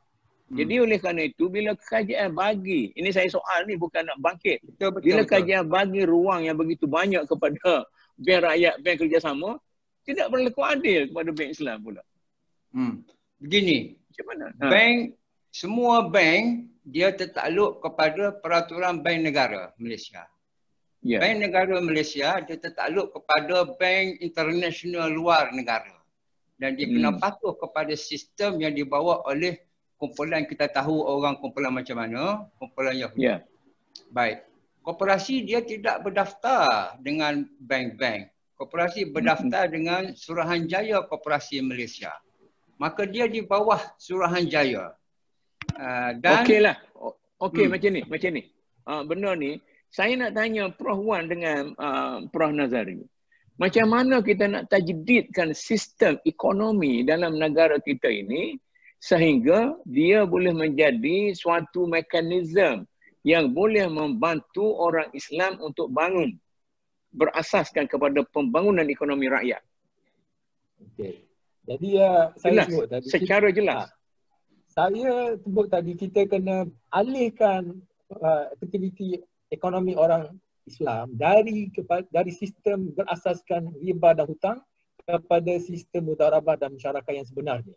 Jadi oleh kerana itu, bila kerajaan bagi, ini saya soal ni bukan nak bangkit. Bila kerajaan bagi ruang yang begitu banyak kepada bank rakyat, bank kerjasama, tidak berlaku adil kepada bank Islam pula. Begini, macam mana? Bank, semua bank dia tertakluk kepada peraturan bank negara Malaysia. Bank negara Malaysia dia tertakluk kepada bank internasional luar negara. Dan dia kena patuh kepada sistem yang dibawa oleh kumpulan, kita tahu orang kumpulan macam mana, kumpulan Yahudi. Baik. Koperasi dia tidak berdaftar dengan bank-bank. Koperasi berdaftar dengan Suruhanjaya Koperasi Malaysia. Maka dia di bawah Suruhanjaya. Okeylah. Okey macam ni. Benda ni, saya nak tanya Prof Wan dengan Prof Nazari. Macam mana kita nak tajdidkan sistem ekonomi dalam negara kita ini sehingga dia boleh menjadi suatu mekanisme yang boleh membantu orang Islam untuk bangun berasaskan kepada pembangunan ekonomi rakyat. Okey. Jadi saya sebut tadi secara jelas. Saya sebut tadi kita kena alihkan aktiviti ekonomi orang Islam dari sistem berasaskan riba dan hutang kepada sistem mudharabah dan musyarakah yang sebenarnya.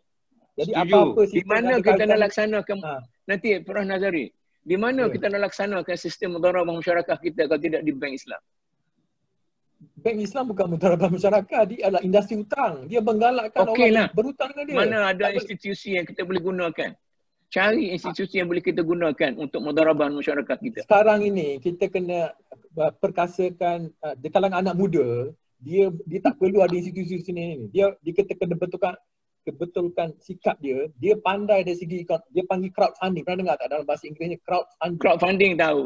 Jadi apa-apa di mana kita nak laksanakan nanti Prof Nazari, di mana kita nak laksanakan sistem mudharabah musyarakah kita kalau tidak di bank Islam? Bank Islam bukan mudharabah musyarakah, dia adalah industri hutang. Dia menggalakkan orang berhutang dengan dia. Mana ada institusi yang kita boleh gunakan? Cari institusi yang boleh kita gunakan untuk mudharabah masyarakat kita. Sekarang ini kita kena perkasakan di kalangan anak muda, dia tak perlu ada institusi sini ni. Dia kita kena bentukkan kebetulkan sikap dia, dia pandai dari segi dia panggil crowdfunding. Pernah dengar tak dalam bahasa Inggerisnya crowdfunding? Crowdfunding tahu.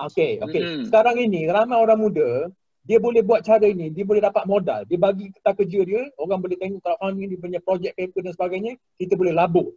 Okey. Sekarang ini ramai orang muda dia boleh buat cara ini, dia boleh dapat modal. Dia bagi kita kerja dia, orang boleh tengok crowdfunding dia punya project paper dan sebagainya, kita boleh labur.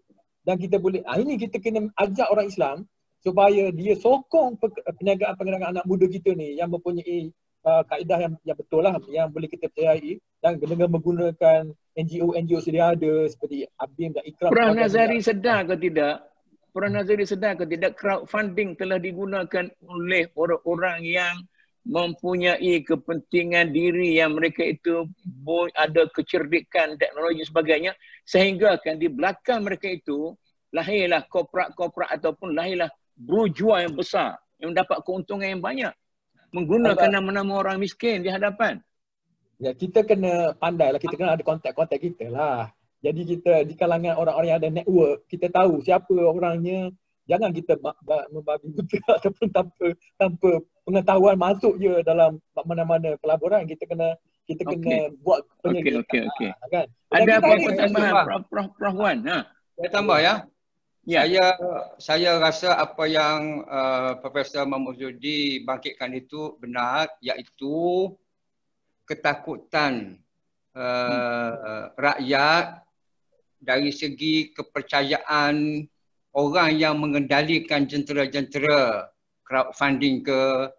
Dan kita boleh ini kita kena ajak orang Islam supaya dia sokong perniagaan anak muda kita ni yang mempunyai kaedah yang betul lah, yang boleh kita percayai, dan dengan menggunakan NGO sedia ada seperti ABIM dan Ikram. Prof Nazari sedar ke tidak? Prof Nazari sedar ke tidak crowdfunding telah digunakan oleh orang-orang yang mempunyai kepentingan diri, yang mereka itu ada kecerdikan teknologi sebagainya, sehingga kan di belakang mereka itu lahirlah korporat ataupun lahirlah burjua yang besar yang mendapat keuntungan yang banyak menggunakan nama-nama orang miskin di hadapan. Ya, kita kena pandai lah, kita kena ada kontak-kontak kita lah. Jadi kita di kalangan orang-orang yang ada network, kita tahu siapa orangnya. Jangan kita membabi buta ataupun tanpa pengetahuan masuk je dalam mana-mana pelaburan. Kita kena buat penyelidikan. Kan? Ada apa-apa tambahan Prof Wan? Saya tambah ya. Saya rasa apa yang Profesor Mahmuzudi bangkitkan itu benar, iaitu ketakutan rakyat dari segi kepercayaan orang yang mengendalikan jentera-jentera crowdfunding ke,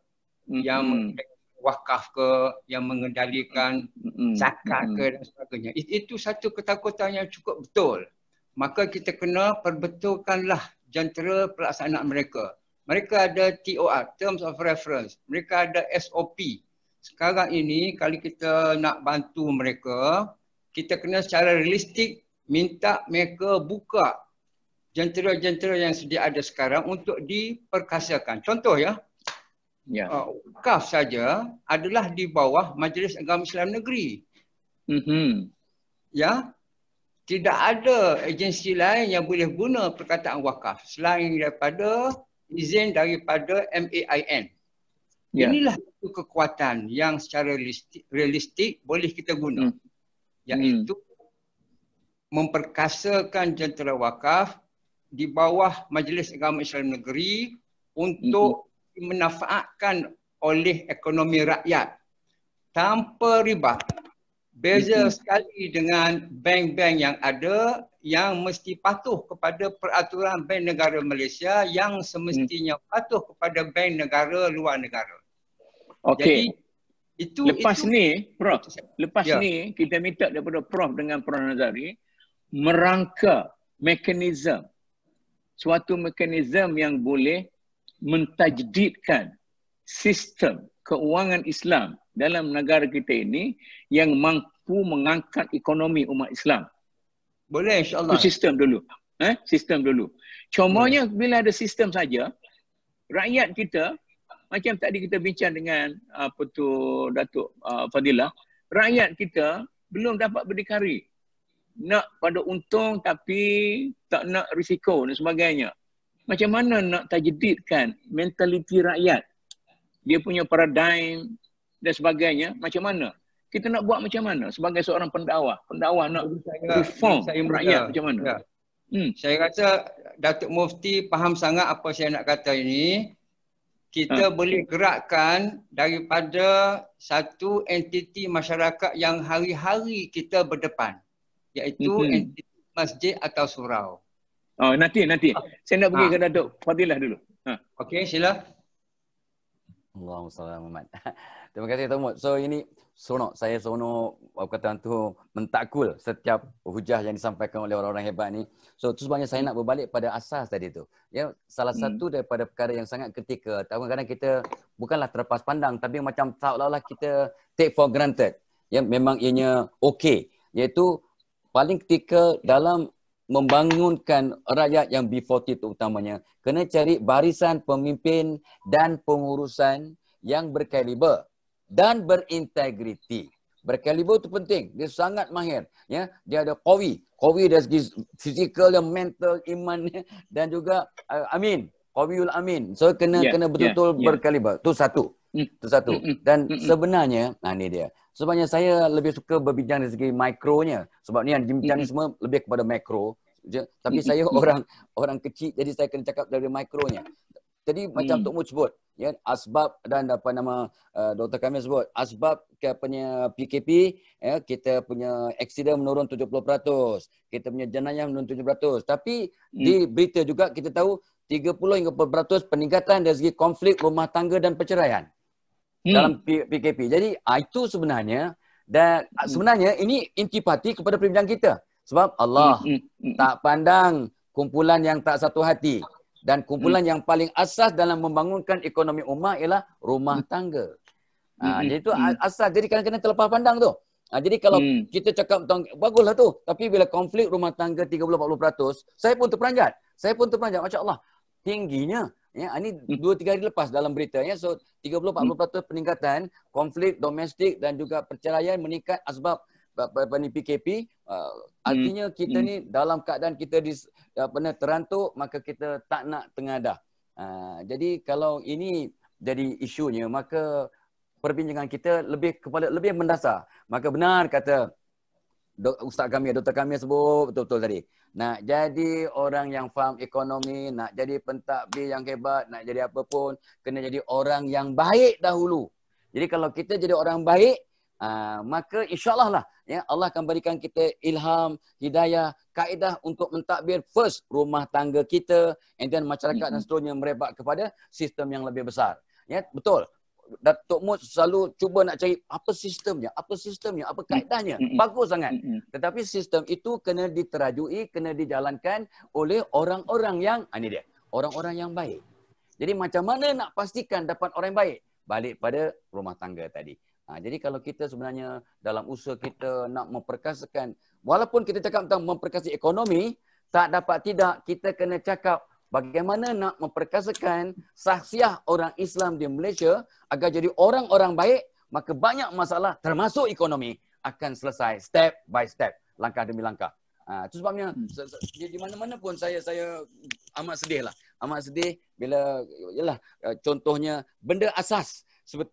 yang wakaf ke, yang mengendalikan zakat ke dan sebagainya. Itu satu ketakutan yang cukup betul. Maka kita kena perbetulkanlah jentera pelaksanaan mereka. Mereka ada TOR, Terms of Reference. Mereka ada SOP. Sekarang ini kalau kita nak bantu mereka, kita kena secara realistik minta mereka buka jentera-jentera yang sedia ada sekarang untuk diperkasakan. Contoh ya, wakaf saja adalah di bawah Majlis Agama Islam Negeri. Ya, tidak ada agensi lain yang boleh guna perkataan wakaf selain daripada izin daripada MAIN. Inilah satu kekuatan yang secara realistik boleh kita guna, iaitu memperkasakan jentera wakaf di bawah Majlis Agama Islam Negeri untuk dimanfaatkan oleh ekonomi rakyat tanpa riba. Beza sekali dengan bank-bank yang ada yang mesti patuh kepada peraturan Bank Negara Malaysia yang semestinya patuh kepada bank negara luar negara. Okey. Lepas ni kita minta daripada Prof dengan Prof Nazari merangka suatu mekanisme yang boleh mentajdidkan sistem keuangan Islam dalam negara kita ini yang mampu mengangkat ekonomi umat Islam. Boleh, insyaAllah. Itu sistem dulu. Sistem dulu. Cumanya bila ada sistem saja, rakyat kita, macam tadi kita bincang dengan Datuk Fadilah, rakyat kita belum dapat berdikari. Nak pada untung tapi tak nak risiko dan sebagainya. Macam mana nak tajdidkan mentaliti rakyat? Dia punya paradigm dan sebagainya, macam mana? Kita nak buat macam mana sebagai seorang pendakwah nak reform rakyat macam mana? Saya rasa Datuk Mufti faham sangat apa saya nak kata ini. Kita boleh gerakkan daripada satu entiti masyarakat yang hari-hari kita berdepan, iaitu entiti masjid atau surau. Oh, nanti. Saya nak pergi ke Datuk Fadilah dulu. Okey, sila. Allahumma salli ala Muhammad. Terima kasih Tuan Mut. So ini saya seronok perkataan tu mentakul setiap hujah yang disampaikan oleh orang-orang hebat ni. So itu sebabnya saya nak berbalik pada asas tadi tu. Ya, salah satu daripada perkara yang sangat ketika kadang-kadang kita bukanlah terlepas pandang tapi macam seolah-olah kita take for granted. Ya, memang ianya okey, iaitu paling ketika dalam membangunkan rakyat yang B40 itu utamanya, kena cari barisan pemimpin dan pengurusan yang berkaliber dan berintegriti. Berkaliber itu penting, dia sangat mahir. Ya, dia ada qawi dari segi fizikal, mental, imannya dan juga qawiul amin. So kena betul-betul berkaliber. Itu satu. Itu satu. Dan sebenarnya ini dia. Sebabnya saya lebih suka berbincang dari segi mikronya. Sebab ni yang bincang ni semua lebih kepada makro. Tapi saya orang kecil, jadi saya kena cakap dari mikronya. Jadi macam Tok Mu sebut, ya, asbab dan apa nama Dr. Kamil sebut, asbab punya PKP, ya, kita punya aksiden menurun 70%, kita punya jenayah menurun 7%. Tapi di berita juga kita tahu 30 hingga 40% peningkatan dari segi konflik rumah tangga dan perceraian dalam PKP. Jadi itu sebenarnya, dan sebenarnya ini intipati kepada perbincangan kita. Sebab Allah tak pandang kumpulan yang tak satu hati. Dan kumpulan yang paling asas dalam membangunkan ekonomi umat ialah rumah tangga. Jadi itu asas. Jadi kadang-kadang terlepas pandang tu. Jadi kalau kita cakap tentang, baguslah tu. Tapi bila konflik rumah tangga 30-40%, saya pun terperanjat. Masya Allah. Tingginya. Ya, ini 2-3 hari lepas dalam berita. Ya. So 30-40% peningkatan konflik domestik dan juga perceraian meningkat asbab PKP. Artinya kita ni dalam keadaan kita terantuk, maka kita tak nak tengadah. Jadi kalau ini jadi isunya, maka perbincangan kita lebih mendasar. Maka benar kata Ustaz kami, Dr. kami sebut betul-betul tadi. Nak jadi orang yang faham ekonomi, nak jadi pentadbir yang hebat, nak jadi apa pun, kena jadi orang yang baik dahulu. Jadi kalau kita jadi orang baik, maka insya-Allah lah, ya, Allah akan berikan kita ilham, hidayah, kaedah untuk mentadbir first rumah tangga kita, and then masyarakat dan seterusnya merebak kepada sistem yang lebih besar. Ya, betul. Datuk Mu selalu cuba nak cari apa sistemnya, apa kaedahnya. Bagus sangat. Tetapi sistem itu kena diterajui, kena dijalankan oleh orang-orang yang ini dia, orang-orang yang baik. Jadi macam mana nak pastikan dapat orang yang baik? Balik pada rumah tangga tadi. Jadi kalau kita sebenarnya dalam usaha kita nak memperkasakan, walaupun kita cakap tentang memperkasa ekonomi, tak dapat tidak kita kena cakap bagaimana nak memperkasakan saksiah orang Islam di Malaysia agar jadi orang-orang baik, maka banyak masalah termasuk ekonomi akan selesai step by step, langkah demi langkah. Itu sebabnya di mana-mana pun saya amat sedih lah. Amat sedih bila yalah, contohnya benda asas seperti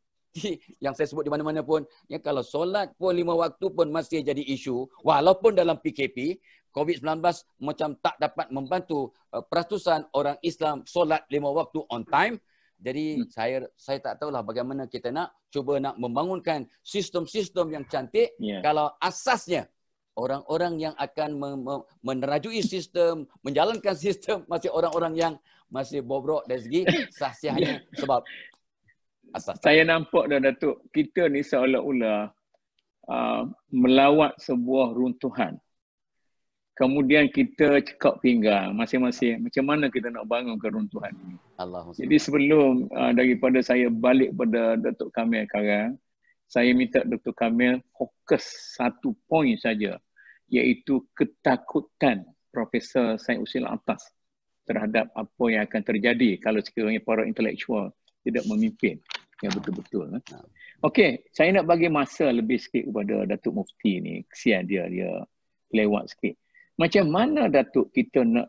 yang saya sebut di mana-mana pun, ya, kalau solat pun 5 waktu pun masih jadi isu, walaupun dalam PKP COVID-19 macam tak dapat membantu peratusan orang Islam solat 5 waktu on time. Jadi saya tak tahulah bagaimana kita nak cuba nak membangunkan sistem-sistem yang cantik kalau asasnya orang-orang yang akan menerajui sistem, menjalankan sistem masih orang-orang yang masih bobrok dari segi saksiahnya. Sebab asas. Saya nampak dah Datuk, kita ni seolah-olah melawat sebuah runtuhan. Kemudian kita cekak pinggang masing-masing macam mana kita nak bangun keruntuhan ini. Jadi sebelum daripada saya balik pada Datuk Kamil sekarang, saya minta Dr. Kamil fokus satu poin saja, iaitu ketakutan Profesor Syed Husin Alatas terhadap apa yang akan terjadi kalau sekiranya para intelektual tidak memimpin yang betul-betul. Okey, saya nak bagi masa lebih sikit kepada Datuk Mufti ni. Kesian dia lewat sikit. Macam mana Datuk kita nak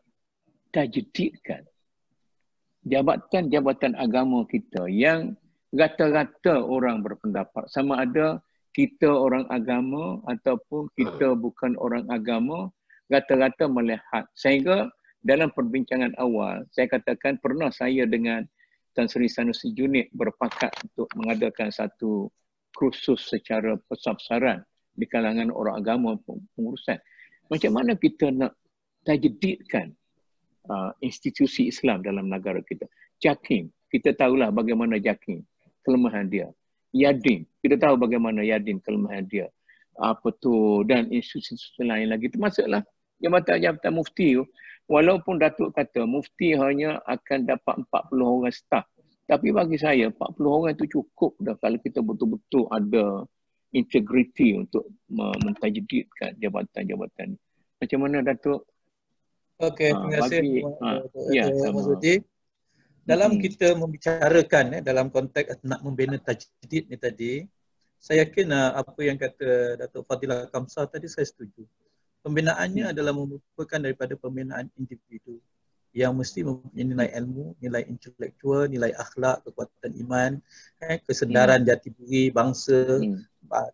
tajdidkan jabatan-jabatan agama kita yang rata-rata orang berpendapat sama ada kita orang agama ataupun kita bukan orang agama, rata-rata melihat. Sehingga dalam perbincangan awal, saya katakan pernah saya dengan Tan Sri Sanusi Junid berpakat untuk mengadakan satu kursus secara besar-besaran di kalangan orang agama pengurusan. Macam mana kita nak tajdidkan institusi Islam dalam negara kita. JAKIM, kita tahulah bagaimana JAKIM, kelemahan dia. YADIM, kita tahu bagaimana YADIM, kelemahan dia. Dan institusi lain lagi. Termasuklah jabatan-jabatan mufti. Walaupun Datuk kata mufti hanya akan dapat 40 orang staf. Tapi bagi saya 40 orang itu cukup dah kalau kita betul-betul ada integriti untuk mentajdidkan jabatan-jabatan. Macam mana Datuk? Okey, terima kasih Mas Uti. Dalam kita membicarakan dalam konteks nak membina tajdid ni tadi, saya yakin apa yang kata Datuk Fadilah Kamsah tadi saya setuju. Pembinaannya adalah merupakan daripada pembinaan individu yang mesti mempunyai nilai ilmu, nilai intelektual, nilai akhlak, kekuatan iman, kesedaran jati diri bangsa,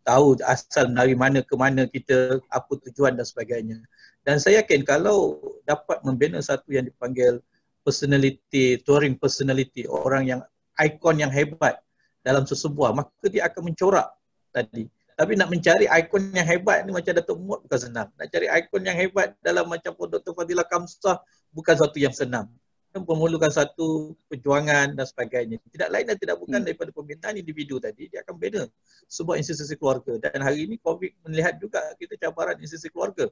tahu asal dari mana ke mana kita, apa tujuan dan sebagainya. Dan saya yakin kalau dapat membina satu yang dipanggil personality, touring personality, orang yang ikon yang hebat dalam sesebuah, maka dia akan mencorak tadi. Tapi nak mencari ikon yang hebat ni macam Datuk Muhammad bukan senang. Nak cari ikon yang hebat dalam macam Dr. Fadilah Kamsah bukan satu yang senang. Memerlukan satu perjuangan dan sebagainya. Tidak lain dan tidak bukan daripada pembinaan individu tadi, dia akan bina sebuah institusi keluarga. Dan hari ini COVID melihat juga kita cabaran institusi keluarga.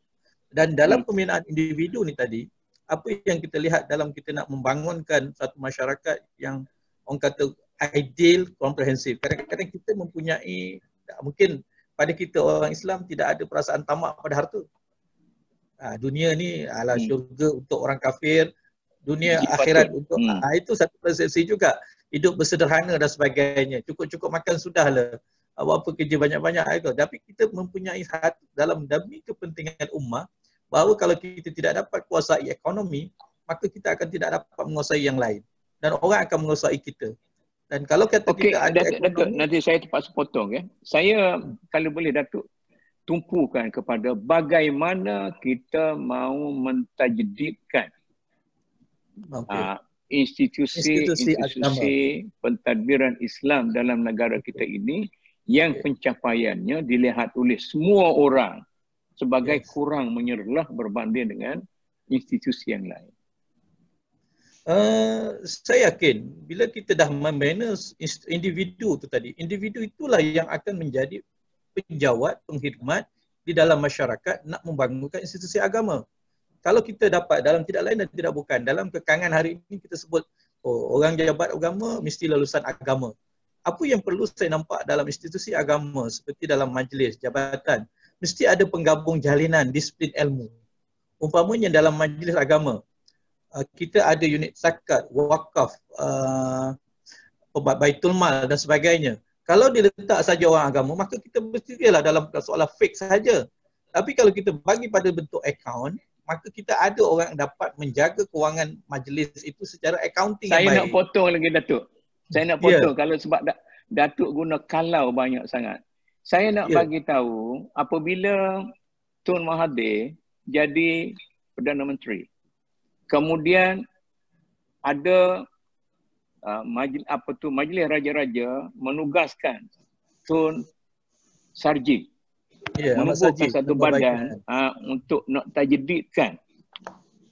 Dan dalam pembinaan individu ni tadi, apa yang kita lihat dalam kita nak membangunkan satu masyarakat yang orang kata ideal, komprehensif. Kadang-kadang kita mempunyai, mungkin pada kita orang Islam tidak ada perasaan tamak pada harta. Dunia ni adalah syurga untuk orang kafir, dunia akhirat untuk itu satu persepsi juga. Hidup bersederhana dan sebagainya. Cukup-cukup makan sudahlah. Apa kerja banyak-banyak itu. Tapi kita mempunyai hati dalam demi kepentingan ummah bahawa kalau kita tidak dapat kuasai ekonomi, maka kita akan tidak dapat menguasai yang lain. Dan orang akan menguasai kita. Dan kalau kata kita ada ekonomi, Datuk, nanti saya terpaksa potong ya. Saya kalau boleh Datuk tumpukan kepada bagaimana kita mau mentajdidkan institusi pentadbiran Islam dalam negara kita ini yang pencapaiannya dilihat oleh semua orang sebagai kurang menyerlah berbanding dengan institusi yang lain. Saya yakin bila kita dah membina individu tu tadi, individu itulah yang akan menjadi penjawat, pengkhidmat di dalam masyarakat nak membangunkan institusi agama. Kalau kita dapat dalam tidak lain dan tidak bukan, dalam kekangan hari ini kita sebut orang jabat agama mesti lulusan agama. Apa yang perlu saya nampak dalam institusi agama seperti dalam majlis, jabatan, mesti ada penggabung jalinan disiplin ilmu. Umpamanya dalam majlis agama, kita ada unit zakat, wakaf, baitul mal dan sebagainya. Kalau diletak saja orang agama, maka kita bersedia dalam soalan fake saja. Tapi kalau kita bagi pada bentuk akaun, maka kita ada orang yang dapat menjaga kewangan majlis itu secara accounting yang baik. Saya nak potong lagi Datuk. Saya nak potong kalau sebab Datuk guna kalau banyak sangat. Saya nak bagi tahu apabila Tun Mahathir jadi Perdana Menteri. Kemudian ada majlis raja-raja menugaskan Tun Sarjid menubuhkan satu badan untuk nak tajdidkan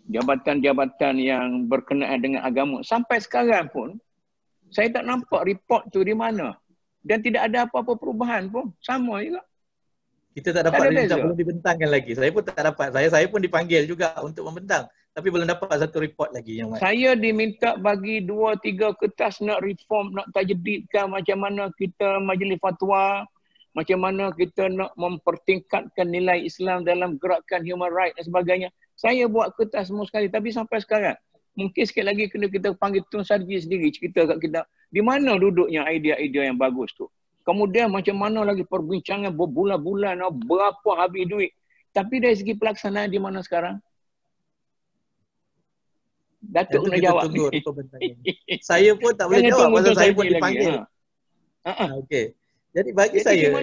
jabatan-jabatan yang berkenaan dengan agama. Sampai sekarang pun saya tak nampak report tu di mana. Dan tidak ada apa-apa perubahan pun. Sama juga. Kita tak dapat belum dibentangkan lagi. Saya pun tak dapat. Saya pun dipanggil juga untuk membentang. Tapi belum dapat satu report lagi yang saya diminta bagi 2-3 kertas nak reform, nak tajdidkan macam mana kita majlis fatwa, macam mana kita nak mempertingkatkan nilai Islam dalam gerakan human rights dan sebagainya. Saya buat kertas semua sekali. Tapi sampai sekarang, mungkin sikit lagi kena kita panggil Tun Sarjid sendiri cerita kat kita. Di mana duduknya idea-idea yang bagus tu. Kemudian macam mana lagi perbincangan berbulan-bulan, berapa habis duit. Tapi dari segi pelaksanaan di mana sekarang? Datuk kena jawab. Saya pun tak boleh jawab pasal saya pun dipanggil. Okey. Jadi bagi saya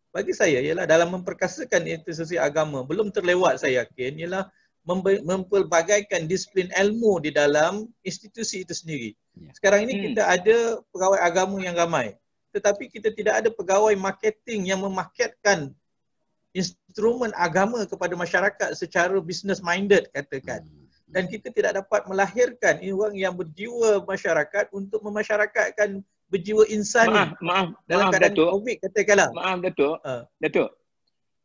bagi saya ialah dalam memperkasakan institusi agama belum terlewat saya yakin ialah mempelbagaikan disiplin ilmu di dalam institusi itu sendiri. Sekarang ini kita ada pegawai agama yang ramai. Tetapi kita tidak ada pegawai marketing yang memarketkan instrumen agama kepada masyarakat secara business minded katakan. Dan kita tidak dapat melahirkan orang yang berjiwa masyarakat untuk memasyarakatkan berjiwa insani. Maaf dalam keadaan Datuk. COVID katakanlah. Maaf Datuk. Datuk.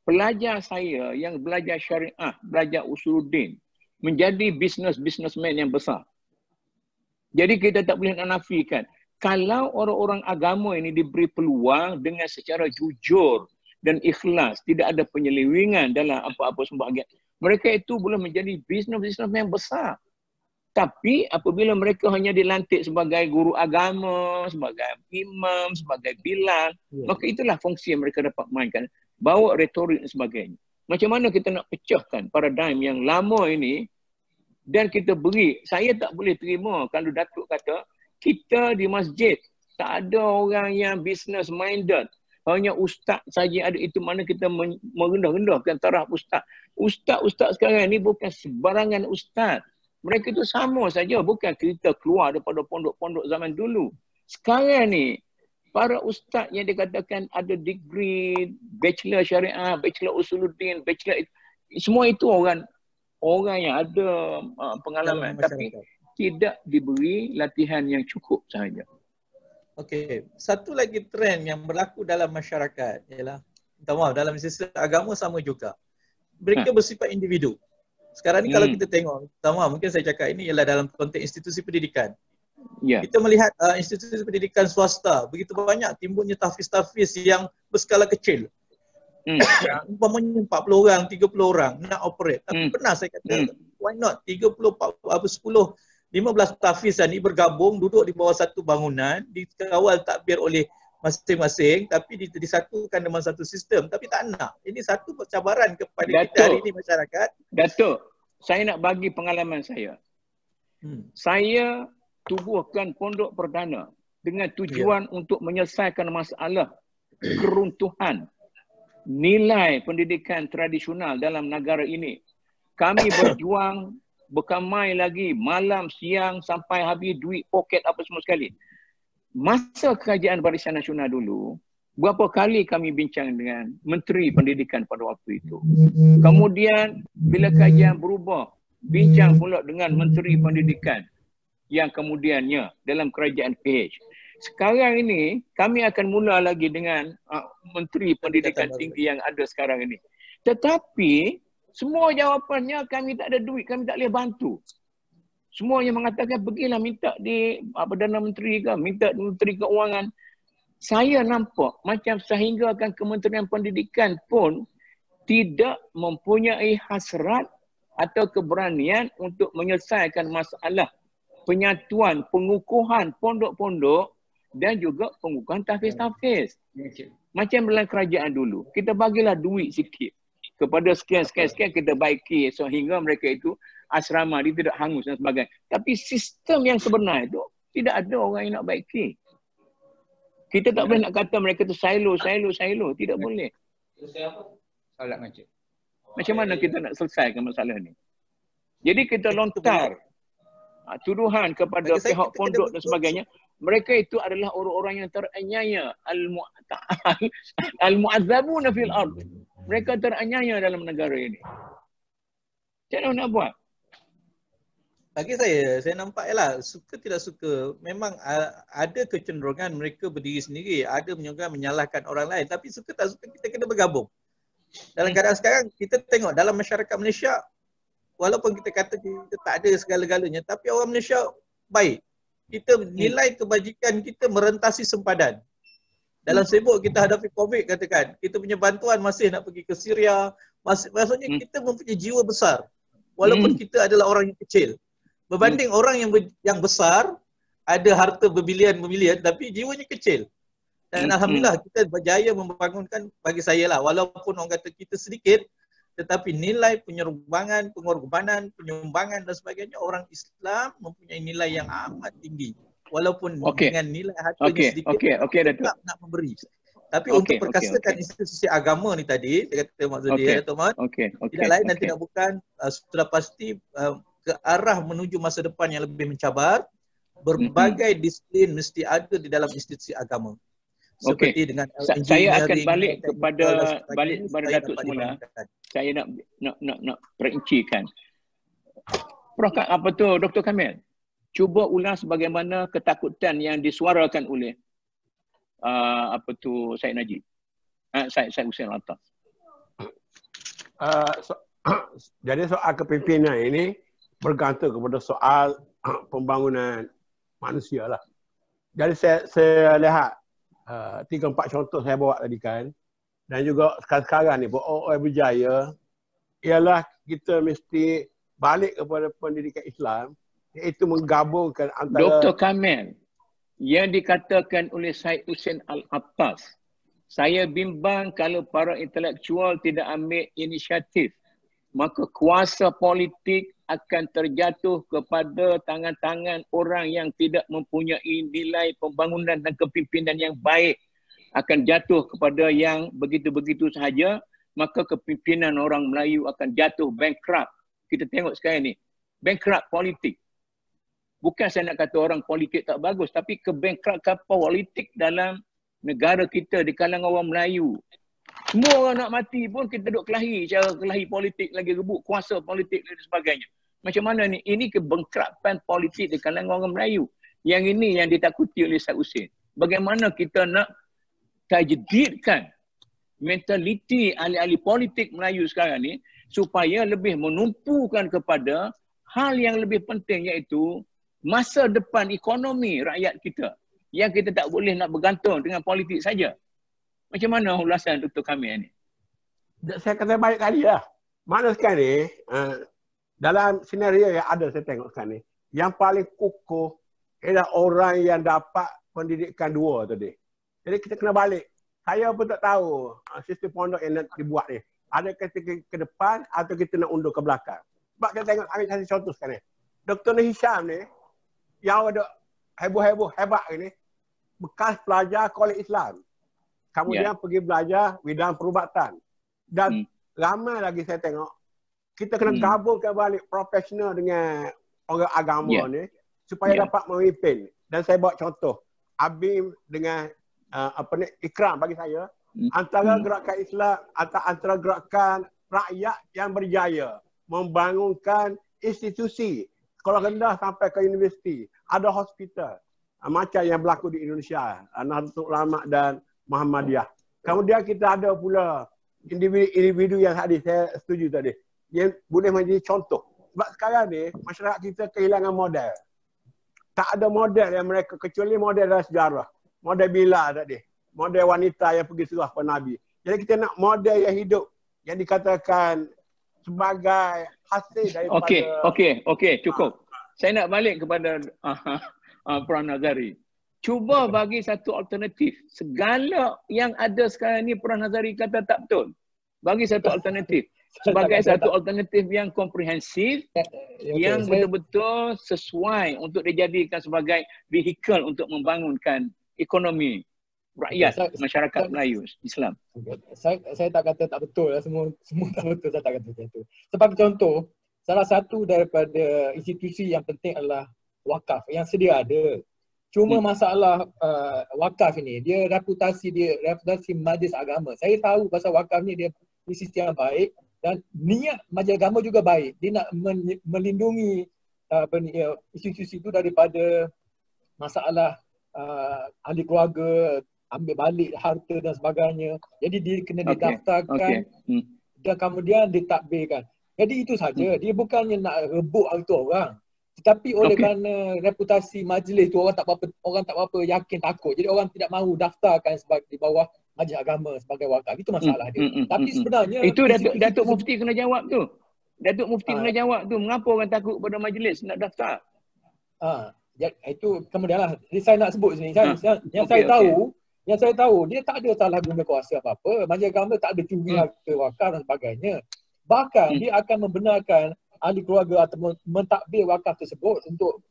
Pelajar saya yang belajar syariah, belajar usuluddin, menjadi businessman yang besar. Jadi kita tak boleh nafikan. Kalau orang-orang agama ini diberi peluang dengan secara jujur dan ikhlas, tidak ada penyelewengan dalam apa-apa sembahagian, mereka itu boleh menjadi businessman yang besar. Tapi apabila mereka hanya dilantik sebagai guru agama, sebagai imam, sebagai bilal, maka itulah fungsi yang mereka dapat mainkan. Bawa retorik dan sebagainya. Macam mana kita nak pecahkan paradigm yang lama ini dan kita beri, saya tak boleh terima kalau Datuk kata kita di masjid Tak ada orang yang business minded. Hanya ustaz saja ada. Itu mana kita merendah-rendahkan taraf ustaz. Ustaz-ustaz sekarang ni bukan sebarangan ustaz. Mereka itu sama saja. Bukan kita keluar daripada pondok-pondok zaman dulu. Sekarang ni, para ustaz yang dikatakan ada degree, bachelor syariah, bachelor usuluddin, bachelor, semua itu orang yang ada pengalaman. Tapi tidak diberi latihan yang cukup sahaja. Okey, satu lagi trend yang berlaku dalam masyarakat ialah, minta maaf, dalam sistem agama sama juga. Mereka bersifat individu. Sekarang ni kalau kita tengok, minta maaf, mungkin saya cakap ini ialah dalam konteks institusi pendidikan. Kita melihat institusi pendidikan swasta, begitu banyak timbulnya tahfiz-tahfiz yang berskala kecil. Umpamanya 40 orang, 30 orang nak operate. Tapi pernah saya kata, why not 30, 40, 10, 15 tahfizan ni bergabung, duduk di bawah satu bangunan, dikawal takbir oleh masing-masing, tapi disatukan dalam satu sistem. Tapi tak nak. Ini satu cabaran kepada kita hari ini masyarakat. Datuk, saya nak bagi pengalaman saya. Saya tubuhkan pondok perdana dengan tujuan untuk menyelesaikan masalah keruntuhan nilai pendidikan tradisional dalam negara ini. Kami berjuang berkamai lagi malam, siang sampai habis duit, poket apa semua sekali. Masa kerajaan Barisan Nasional dulu, berapa kali kami bincang dengan Menteri Pendidikan pada waktu itu. Kemudian bila kerajaan berubah, bincang pula dengan Menteri Pendidikan yang kemudiannya dalam kerajaan PH. Sekarang ini kami akan mula lagi dengan Menteri Pendidikan Tinggi yang ada sekarang ini. Tetapi semua jawapannya kami tak ada duit, kami tak boleh bantu. Semuanya mengatakan pergilah minta di Perdana Menteri ke, minta di Menteri Keuangan. Saya nampak macam sehinggakan Kementerian Pendidikan pun tidak mempunyai hasrat atau keberanian untuk menyelesaikan masalah penyatuan, pengukuhan pondok-pondok dan juga pengukuhan tahfiz-tahfiz. Macam dalam kerajaan dulu, kita bagilah duit sikit. Kepada sekian-sekian kita baiki sehingga mereka itu asrama dia tidak hangus dan sebagainya. Tapi sistem yang sebenar itu tidak ada orang yang nak baiki. Kita tak boleh nak kata mereka itu silo. Tidak boleh. Macam mana kita nak selesaikan masalah ni? Jadi kita lontar tuduhan kepada pihak pondok dan sebagainya. Mereka itu adalah orang-orang yang teraniaya. Al-mu'adzabuna fil ard. Mereka teraniaya dalam negara ini. Macam mana nak buat? Bagi saya nampak ialah suka tidak suka, memang ada kecenderungan mereka berdiri sendiri, ada juga menyalahkan orang lain, tapi suka tak suka kita kena bergabung. Dalam keadaan sekarang kita tengok dalam masyarakat Malaysia, walaupun kita kata kita tak ada segala-galanya, tapi orang Malaysia baik. Kita nilai kebajikan kita merentasi sempadan. Dalam sibuk kita hadapi COVID katakan, kita punya bantuan masih nak pergi ke Syria, maksudnya kita mempunyai jiwa besar. Walaupun kita adalah orang yang kecil. Berbanding orang yang besar, ada harta berbilion-bilion tapi jiwanya kecil. Dan alhamdulillah kita berjaya membangunkan, bagi saya lah, walaupun orang kata kita sedikit, tetapi nilai penyerbangan, pengorbanan, penyumbangan dan sebagainya, orang Islam mempunyai nilai yang amat tinggi. Walaupun dengan nilai hartanya sedikit, nak memberi. Tapi untuk perkasakan institusi agama ni tadi, saya kata Mak Zudi, Dato' Mat, tidak lain dan tidak bukan, sudah pasti ke arah menuju masa depan yang lebih mencabar, berbagai disiplin mesti ada di dalam institusi agama. Seperti dengan saya akan balik kepada Datuk semula. Saya nak perincikan. Prof, apa tu Dr. Kamil? Cuba ulas bagaimana ketakutan yang disuarakan oleh Syed Najib. Syed Hussein Alatas. Jadi soal kepimpinan ini bergantung kepada soal pembangunan manusia lah. Jadi saya lihat 3-4 contoh saya bawa tadi kan, dan juga sekarang ni orang berjaya ialah kita mesti balik kepada pendidikan Islam, iaitu menggabungkan antara Dr. Kamil yang dikatakan oleh Syed Hussein Alatas. Saya bimbang kalau para intelektual tidak ambil inisiatif, maka kuasa politik akan terjatuh kepada tangan-tangan orang yang tidak mempunyai nilai pembangunan dan kepimpinan yang baik. Akan jatuh kepada yang begitu-begitu sahaja, maka kepimpinan orang Melayu akan jatuh bankrupt. Kita tengok sekarang ni, bankrupt politik. Bukan saya nak kata orang politik tak bagus, tapi kebankruptan politik dalam negara kita di kalangan orang Melayu. Semua orang nak mati pun kita duduk kelahi, cara kelahi politik lagi rebut kuasa politik dan sebagainya. Macam mana ni? Ini kebankruptan politik di kalangan orang Melayu. Yang ini yang ditakuti oleh Ustaz Husin. Bagaimana kita nak tajdidkan mentaliti ahli-ahli politik Melayu sekarang ni supaya lebih menumpukan kepada hal yang lebih penting, iaitu masa depan ekonomi rakyat kita, yang kita tak boleh nak bergantung dengan politik saja. Macam mana ulasan Dr. Kamil ni? Saya kata baik kali lah. Mana sekarang ni, dalam senario yang ada saya tengok sekarang ni, yang paling kukuh ialah orang yang dapat pendidikan 2 tadi. Jadi kita kena balik. Saya pun tak tahu sistem pondok yang nak dibuat ni. Ada kita ke depan atau kita nak undur ke belakang. Sebab kita tengok, ambil kasih contoh sekarang ni. Dr. Hisham ni, yang ada heboh-heboh hebat ni, bekas pelajar Kolej Islam. Kemudian pergi belajar bidang perubatan. Dan ramai lagi saya tengok, kita kena gabungkan balik profesional dengan orang agama ni supaya dapat memimpin. Dan saya bawa contoh, Abim dengan Ikram bagi saya, antara gerakan Islam atau antara gerakan rakyat yang berjaya membangunkan institusi sekolah rendah sampai ke universiti, ada hospital macam yang berlaku di Indonesia, Nahdlatul Ulama dan Muhammadiyah. Kemudian kita ada pula individu yang tadi saya setuju tadi, yang boleh menjadi contoh. Sebab sekarang ni masyarakat kita kehilangan model. Tak ada model yang mereka, kecuali model dalam sejarah. Model Bila tadi, model wanita yang pergi surah kepada Nabi. Jadi kita nak model yang hidup, yang dikatakan sebagai hasil daripada... Okey, cukup. Saya nak balik kepada Prof. Nazari. Cuba bagi satu alternatif. Segala yang ada sekarang ni Prof. Nazari kata tak betul. Bagi satu alternatif. Sebagai satu alternatif yang komprehensif, yang betul-betul sesuai untuk dijadikan sebagai vehikel untuk membangunkan ekonomi rakyat, masyarakat Melayu Islam. Saya tak kata tak betul lah, semua tak betul, saya tak kata macam tu. Sebagai contoh, salah satu daripada institusi yang penting adalah wakaf yang sedia ada. Cuma masalah wakaf ni, dia reputasi majlis agama. Saya tahu pasal wakaf ni dia institusi yang baik dan niat majlis agama juga baik. Dia nak melindungi institusi itu daripada masalah ahli keluarga, ambil balik harta dan sebagainya. Jadi dia kena didaftarkan dan kemudian ditakbirkan. Jadi itu saja. Dia bukannya nak rebut harta orang. Tetapi oleh kerana reputasi majlis tu orang tak berapa yakin, takut. Jadi orang tidak mahu daftarkan sebagai di bawah majlis agama sebagai wakaf. Itu masalah dia. Tapi sebenarnya itu Datuk Mufti kena jawab tu. Datuk Mufti kena jawab tu. Mengapa orang takut pada majlis nak daftar? Itu kemudianlah. Jadi saya nak sebut sini. Yang saya tahu dia tak ada salah guna kuasa apa-apa. Majlis agama tak ada curi harta wakaf dan sebagainya. Bahkan dia akan membenarkan ahli keluarga atau mentadbir wakaf tersebut untuk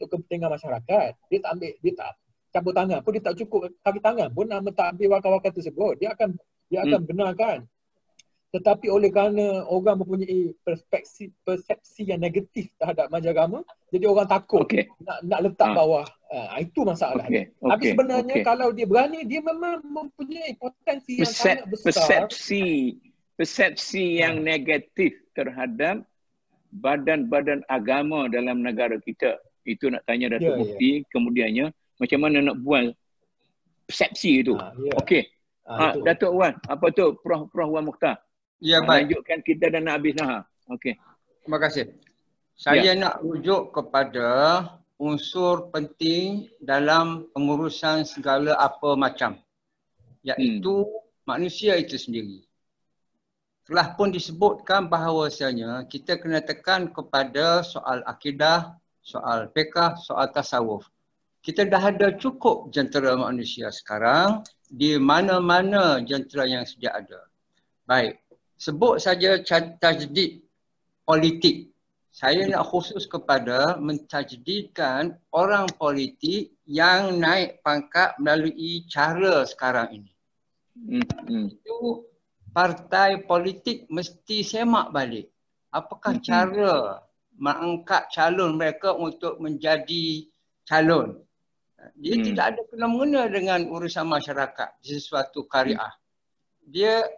kepentingan masyarakat. Dia tak cabut tangan pun, dia tak cukup kaki tangan pun nak mentadbir wakaf-wakaf tersebut. Dia akan benarkan. Tetapi oleh kerana orang mempunyai persepsi yang negatif terhadap majlis agama, jadi orang takut nak letak bawah. Itu masalah dia. Tapi sebenarnya kalau dia berani, dia memang mempunyai potensi yang sangat besar. Persepsi yang negatif terhadap badan-badan agama dalam negara kita. Itu nak tanya Datuk Mufti. Kemudiannya macam mana nak buang persepsi itu. Datuk Wan, apa tu Prof Wan Mukhtar? Ya, baik. Lanjutkan kita dan nak habis Nahar. Terima kasih. Saya nak rujuk kepada unsur penting dalam pengurusan segala apa macam, iaitu manusia itu sendiri. Telah pun disebutkan bahawasanya kita kena tekan kepada soal akidah, soal fiqh, soal tasawuf. Kita dah ada cukup jentera manusia sekarang di mana-mana jentera yang sedia ada. Baik, sebut saja tajdid politik saya nak khusus kepada mentajdidkan orang politik yang naik pangkat melalui cara sekarang ini. Itu partai politik mesti semak balik. Apakah cara mengangkat calon mereka untuk menjadi calon? Dia tidak ada kena-mengena dengan urusan masyarakat di sesuatu karya. Dia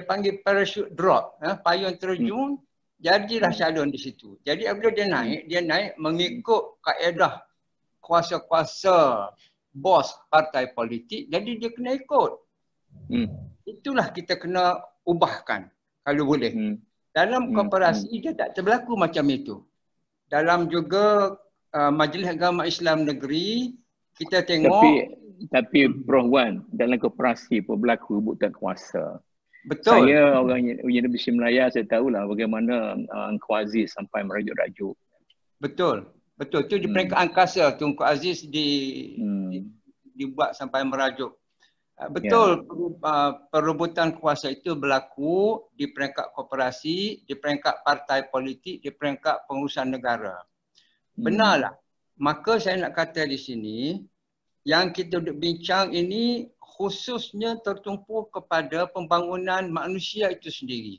panggil parachute drop, payung terjun, jadilah calon di situ. Jadi apabila dia naik mengikut kaedah kuasa-kuasa bos partai politik, jadi dia kena ikut. Itulah kita kena ubahkan kalau boleh. Dalam koperasi dia tak terberlaku macam itu. Dalam juga Majlis Agama Islam Negeri, kita tengok. Tapi Prof Wan, dalam koperasi pun berlaku rebutan kuasa. Betul. Saya orang Universiti Melaya, saya tahulah bagaimana Engkau Aziz sampai merajuk-rajuk. Betul. Betul. Itu di peringkat angkasa tu Engkau Aziz dibuat sampai merajuk. Betul, perebutan kuasa itu berlaku di peringkat koperasi, di peringkat partai politik, di peringkat pengurusan negara. Benarlah. Maka saya nak kata di sini, yang kita duduk bincang ini khususnya tertumpu kepada pembangunan manusia itu sendiri.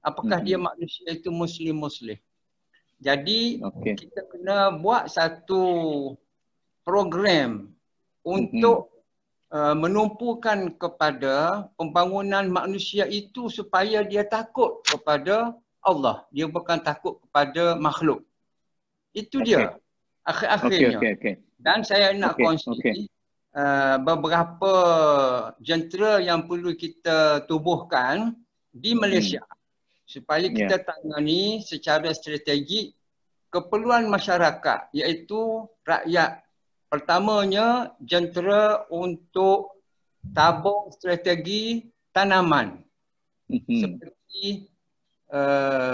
Apakah dia manusia itu Muslim-Muslim. Jadi kita kena buat satu program untuk menumpukan kepada pembangunan manusia itu supaya dia takut kepada Allah. Dia bukan takut kepada makhluk. Itu dia akhir-akhirnya. Dan saya nak kongsi beberapa jentera yang perlu kita tubuhkan di Malaysia supaya kita tangani secara strategik keperluan masyarakat, iaitu rakyat. Pertamanya, jentera untuk tabung strategi tanaman seperti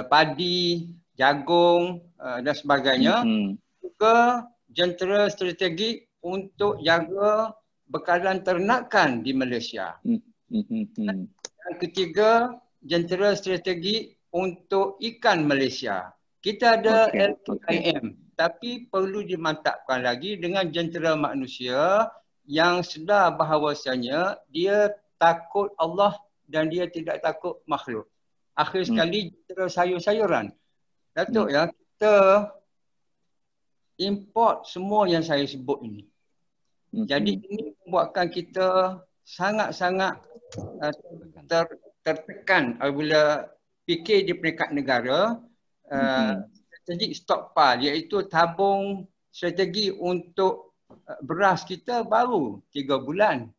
padi, jagung dan sebagainya. Juga jentera strategi untuk jaga bekalan ternakan di Malaysia. Yang ketiga, jentera strategi untuk ikan Malaysia. Kita ada LKIM. Tapi perlu dimantapkan lagi dengan jentera manusia yang sedar bahawasanya dia takut Allah dan dia tidak takut makhluk. Akhir sekali jentera sayur-sayuran. Datuk kita import semua yang saya sebut ini. Jadi ini membuatkan kita sangat-sangat tertekan apabila fikir di peringkat negara. Strategic stockpile, iaitu tabung strategi untuk beras kita baru 3 bulan.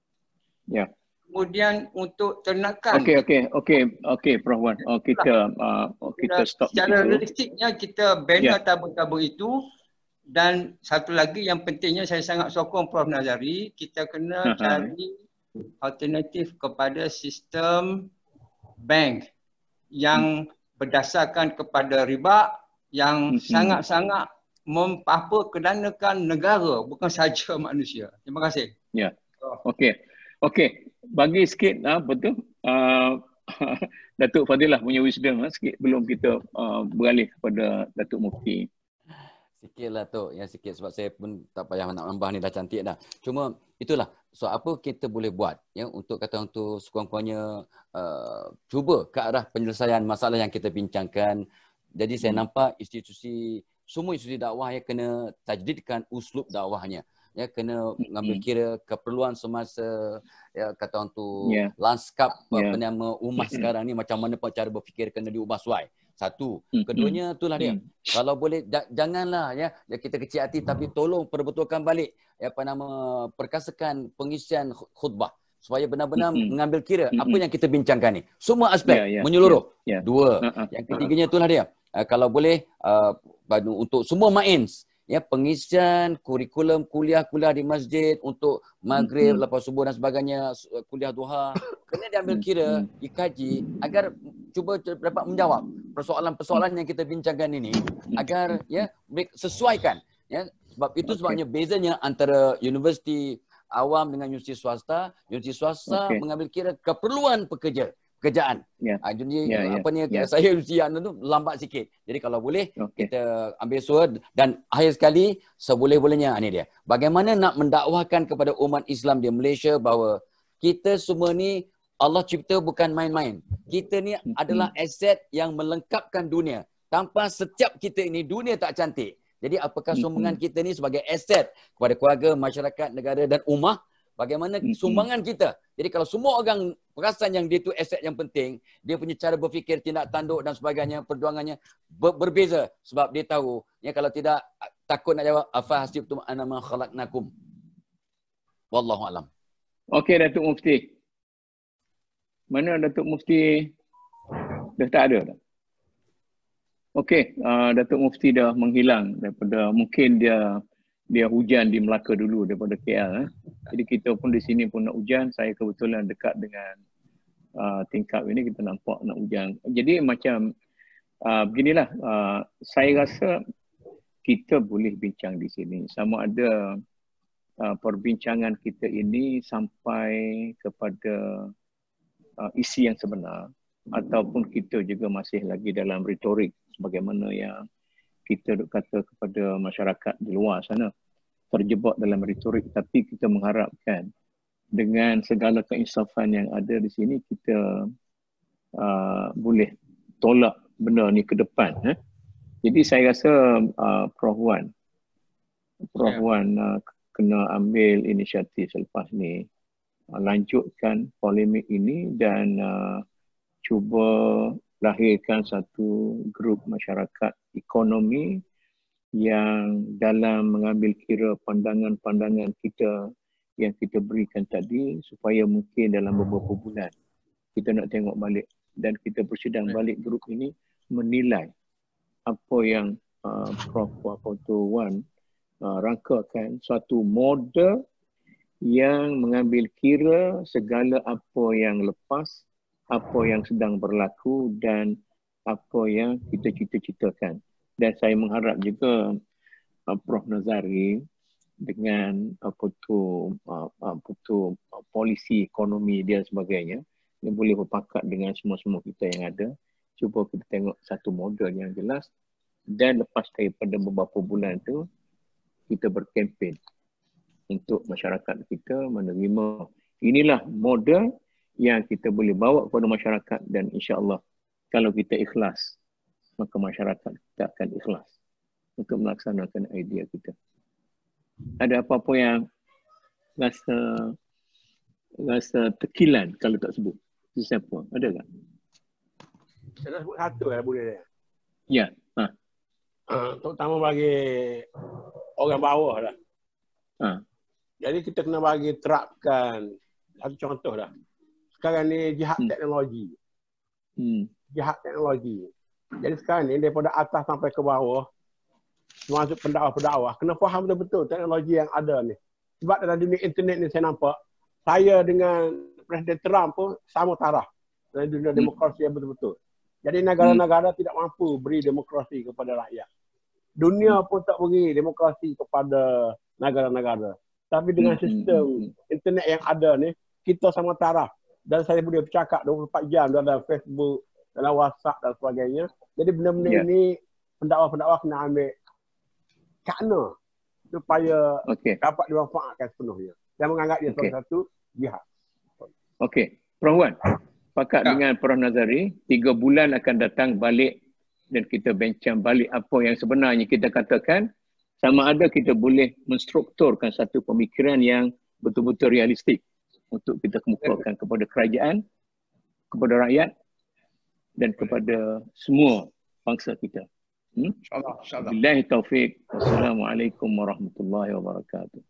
Kemudian untuk ternakan. Okey Prof Wan. Kita stop secara realistiknya kita bina tabung-tabung itu. Dan satu lagi yang pentingnya saya sangat sokong Prof Nazari, kita kena cari alternatif kepada sistem bank yang berdasarkan kepada riba yang sangat-sangat kedanakan negara, bukan saja manusia. Terima kasih. Okey. Bagi sikit betul. Datuk Fadilah punya wisdom sikit belum kita beralih kepada Datuk Mufti. Sikitlah Tok, yang sikit sebab saya pun tak payah nak menambah ni, dah cantik dah. Cuma itulah, so apa kita boleh buat untuk kata untuk sekurang-kurangnya cuba ke arah penyelesaian masalah yang kita bincangkan. Jadi saya nampak semua institusi dakwah kena tajdidkan uslub dakwahnya. Kena mengambil kira keperluan semasa, kata orang tu lanskap penama umat sekarang ni, macam mana pun cara berfikir kena diubah suai. Satu. Keduanya itulah dia. Kalau boleh janganlah kita kecil hati, tapi tolong perbetulkan balik perkasakan pengisian khutbah supaya benar-benar mengambil kira apa yang kita bincangkan ni. Semua aspek menyeluruh. Dua. Yang ketiganya itulah dia. Kalau boleh untuk semua mains, pengisian kurikulum kuliah-kuliah di masjid untuk maghrib, lepas subuh dan sebagainya, kuliah duha, kena diambil kira, dikaji agar cuba dapat menjawab persoalan-persoalan yang kita bincangkan ini agar sesuaikan. Sebab itu sebabnya bezanya antara universiti awam dengan universiti swasta. Universiti swasta mengambil kira keperluan pekerja. pekerjaan. Jadi apa ni saya usia tu lambat sikit. Jadi kalau boleh kita ambil suara dan akhir sekali seboleh-bolehnya ni dia. Bagaimana nak mendakwahkan kepada umat Islam di Malaysia bahawa kita semua ni Allah cipta bukan main-main. Kita ni adalah aset yang melengkapkan dunia. Tanpa setiap kita ini dunia tak cantik. Jadi apakah sumbangan kita ni sebagai aset kepada keluarga, masyarakat, negara dan ummah? Bagaimana sumbangan kita? Jadi kalau semua orang perasan yang dia tu aset yang penting, dia punya cara berfikir, tindak tanduk dan sebagainya, perjuangannya berbeza sebab dia tahu ya kalau tidak takut nak jawab afa hasibtum annama khalaqnakum. Wallahu alam. Okey Datuk Mufti. Mana Datuk Mufti? Dah tak ada dah. Okey, Datuk Mufti dah menghilang daripada mungkin dia hujan di Melaka dulu daripada KL. Jadi kita pun di sini pun nak hujan. Saya kebetulan dekat dengan tingkap ini, kita nampak nak hujan. Jadi macam beginilah, saya rasa kita boleh bincang di sini. Sama ada perbincangan kita ini sampai kepada isi yang sebenar ataupun kita juga masih lagi dalam retorik sebagaimana yang kita kata kepada masyarakat di luar sana, terjebak dalam retorik, tapi kita mengharapkan dengan segala keinsafan yang ada di sini kita boleh tolak benda ni ke depan. Jadi saya rasa Prof Wan kena ambil inisiatif selepas ni, lanjutkan polemik ini dan cuba lahirkan satu grup masyarakat ekonomi yang dalam mengambil kira pandangan-pandangan kita yang kita berikan tadi, supaya mungkin dalam beberapa bulan kita nak tengok balik dan kita bersidang balik grup ini menilai apa yang Prof Wan rangkakan, suatu model yang mengambil kira segala apa yang lepas, apa yang sedang berlaku dan apa yang kita cita-citakan. Dan saya mengharap juga Prof Nazari dengan polisi ekonomi dia sebagainya, dia boleh berpakat dengan semua-semua kita yang ada. Cuba kita tengok satu model yang jelas dan lepas daripada beberapa bulan tu kita berkempen untuk masyarakat kita menerima inilah model yang kita boleh bawa kepada masyarakat, dan insya-Allah kalau kita ikhlas maka masyarakat kita akan ikhlas untuk melaksanakan idea kita. Ada apa-apa yang rasa tekilan kalau tak sebut? Siapa? Ada tak? Saya nak sebut satu boleh tak? Ya. Terutama bagi orang bawah lah. Jadi kita kena bagi terapkan satu contoh dah. Sekarang ni jihad teknologi. Jihad teknologi. Jadi sekarang ni daripada atas sampai ke bawah, termasuk pendakwah-pendakwah, kena faham betul-betul teknologi yang ada ni. Sebab dalam dunia internet ni saya nampak, saya dengan Presiden Trump pun sama taraf dalam dunia demokrasi yang betul-betul. Jadi negara-negara tidak mampu beri demokrasi kepada rakyat. Dunia pun tak beri demokrasi kepada negara-negara. Tapi dengan sistem internet yang ada ni, kita sama taraf. Dan saya boleh bercakap 24 jam dalam Facebook, dalam WhatsApp dan sebagainya. Jadi benda-benda ini pendakwah-pendakwah kena ambil kakna supaya dapat dimanfaatkan sepenuhnya. Dan menganggap dia salah satu jihad. Okey. Prof Wan, pakat dengan Prof Nazari, 3 bulan akan datang balik dan kita bincang balik apa yang sebenarnya kita katakan, sama ada kita boleh menstrukturkan satu pemikiran yang betul-betul realistik untuk kita kemukakan kepada kerajaan, kepada rakyat dan kepada semua bangsa kita. InsyaAllah. Billahi taufiq. Wassalamualaikum warahmatullahi wabarakatuh.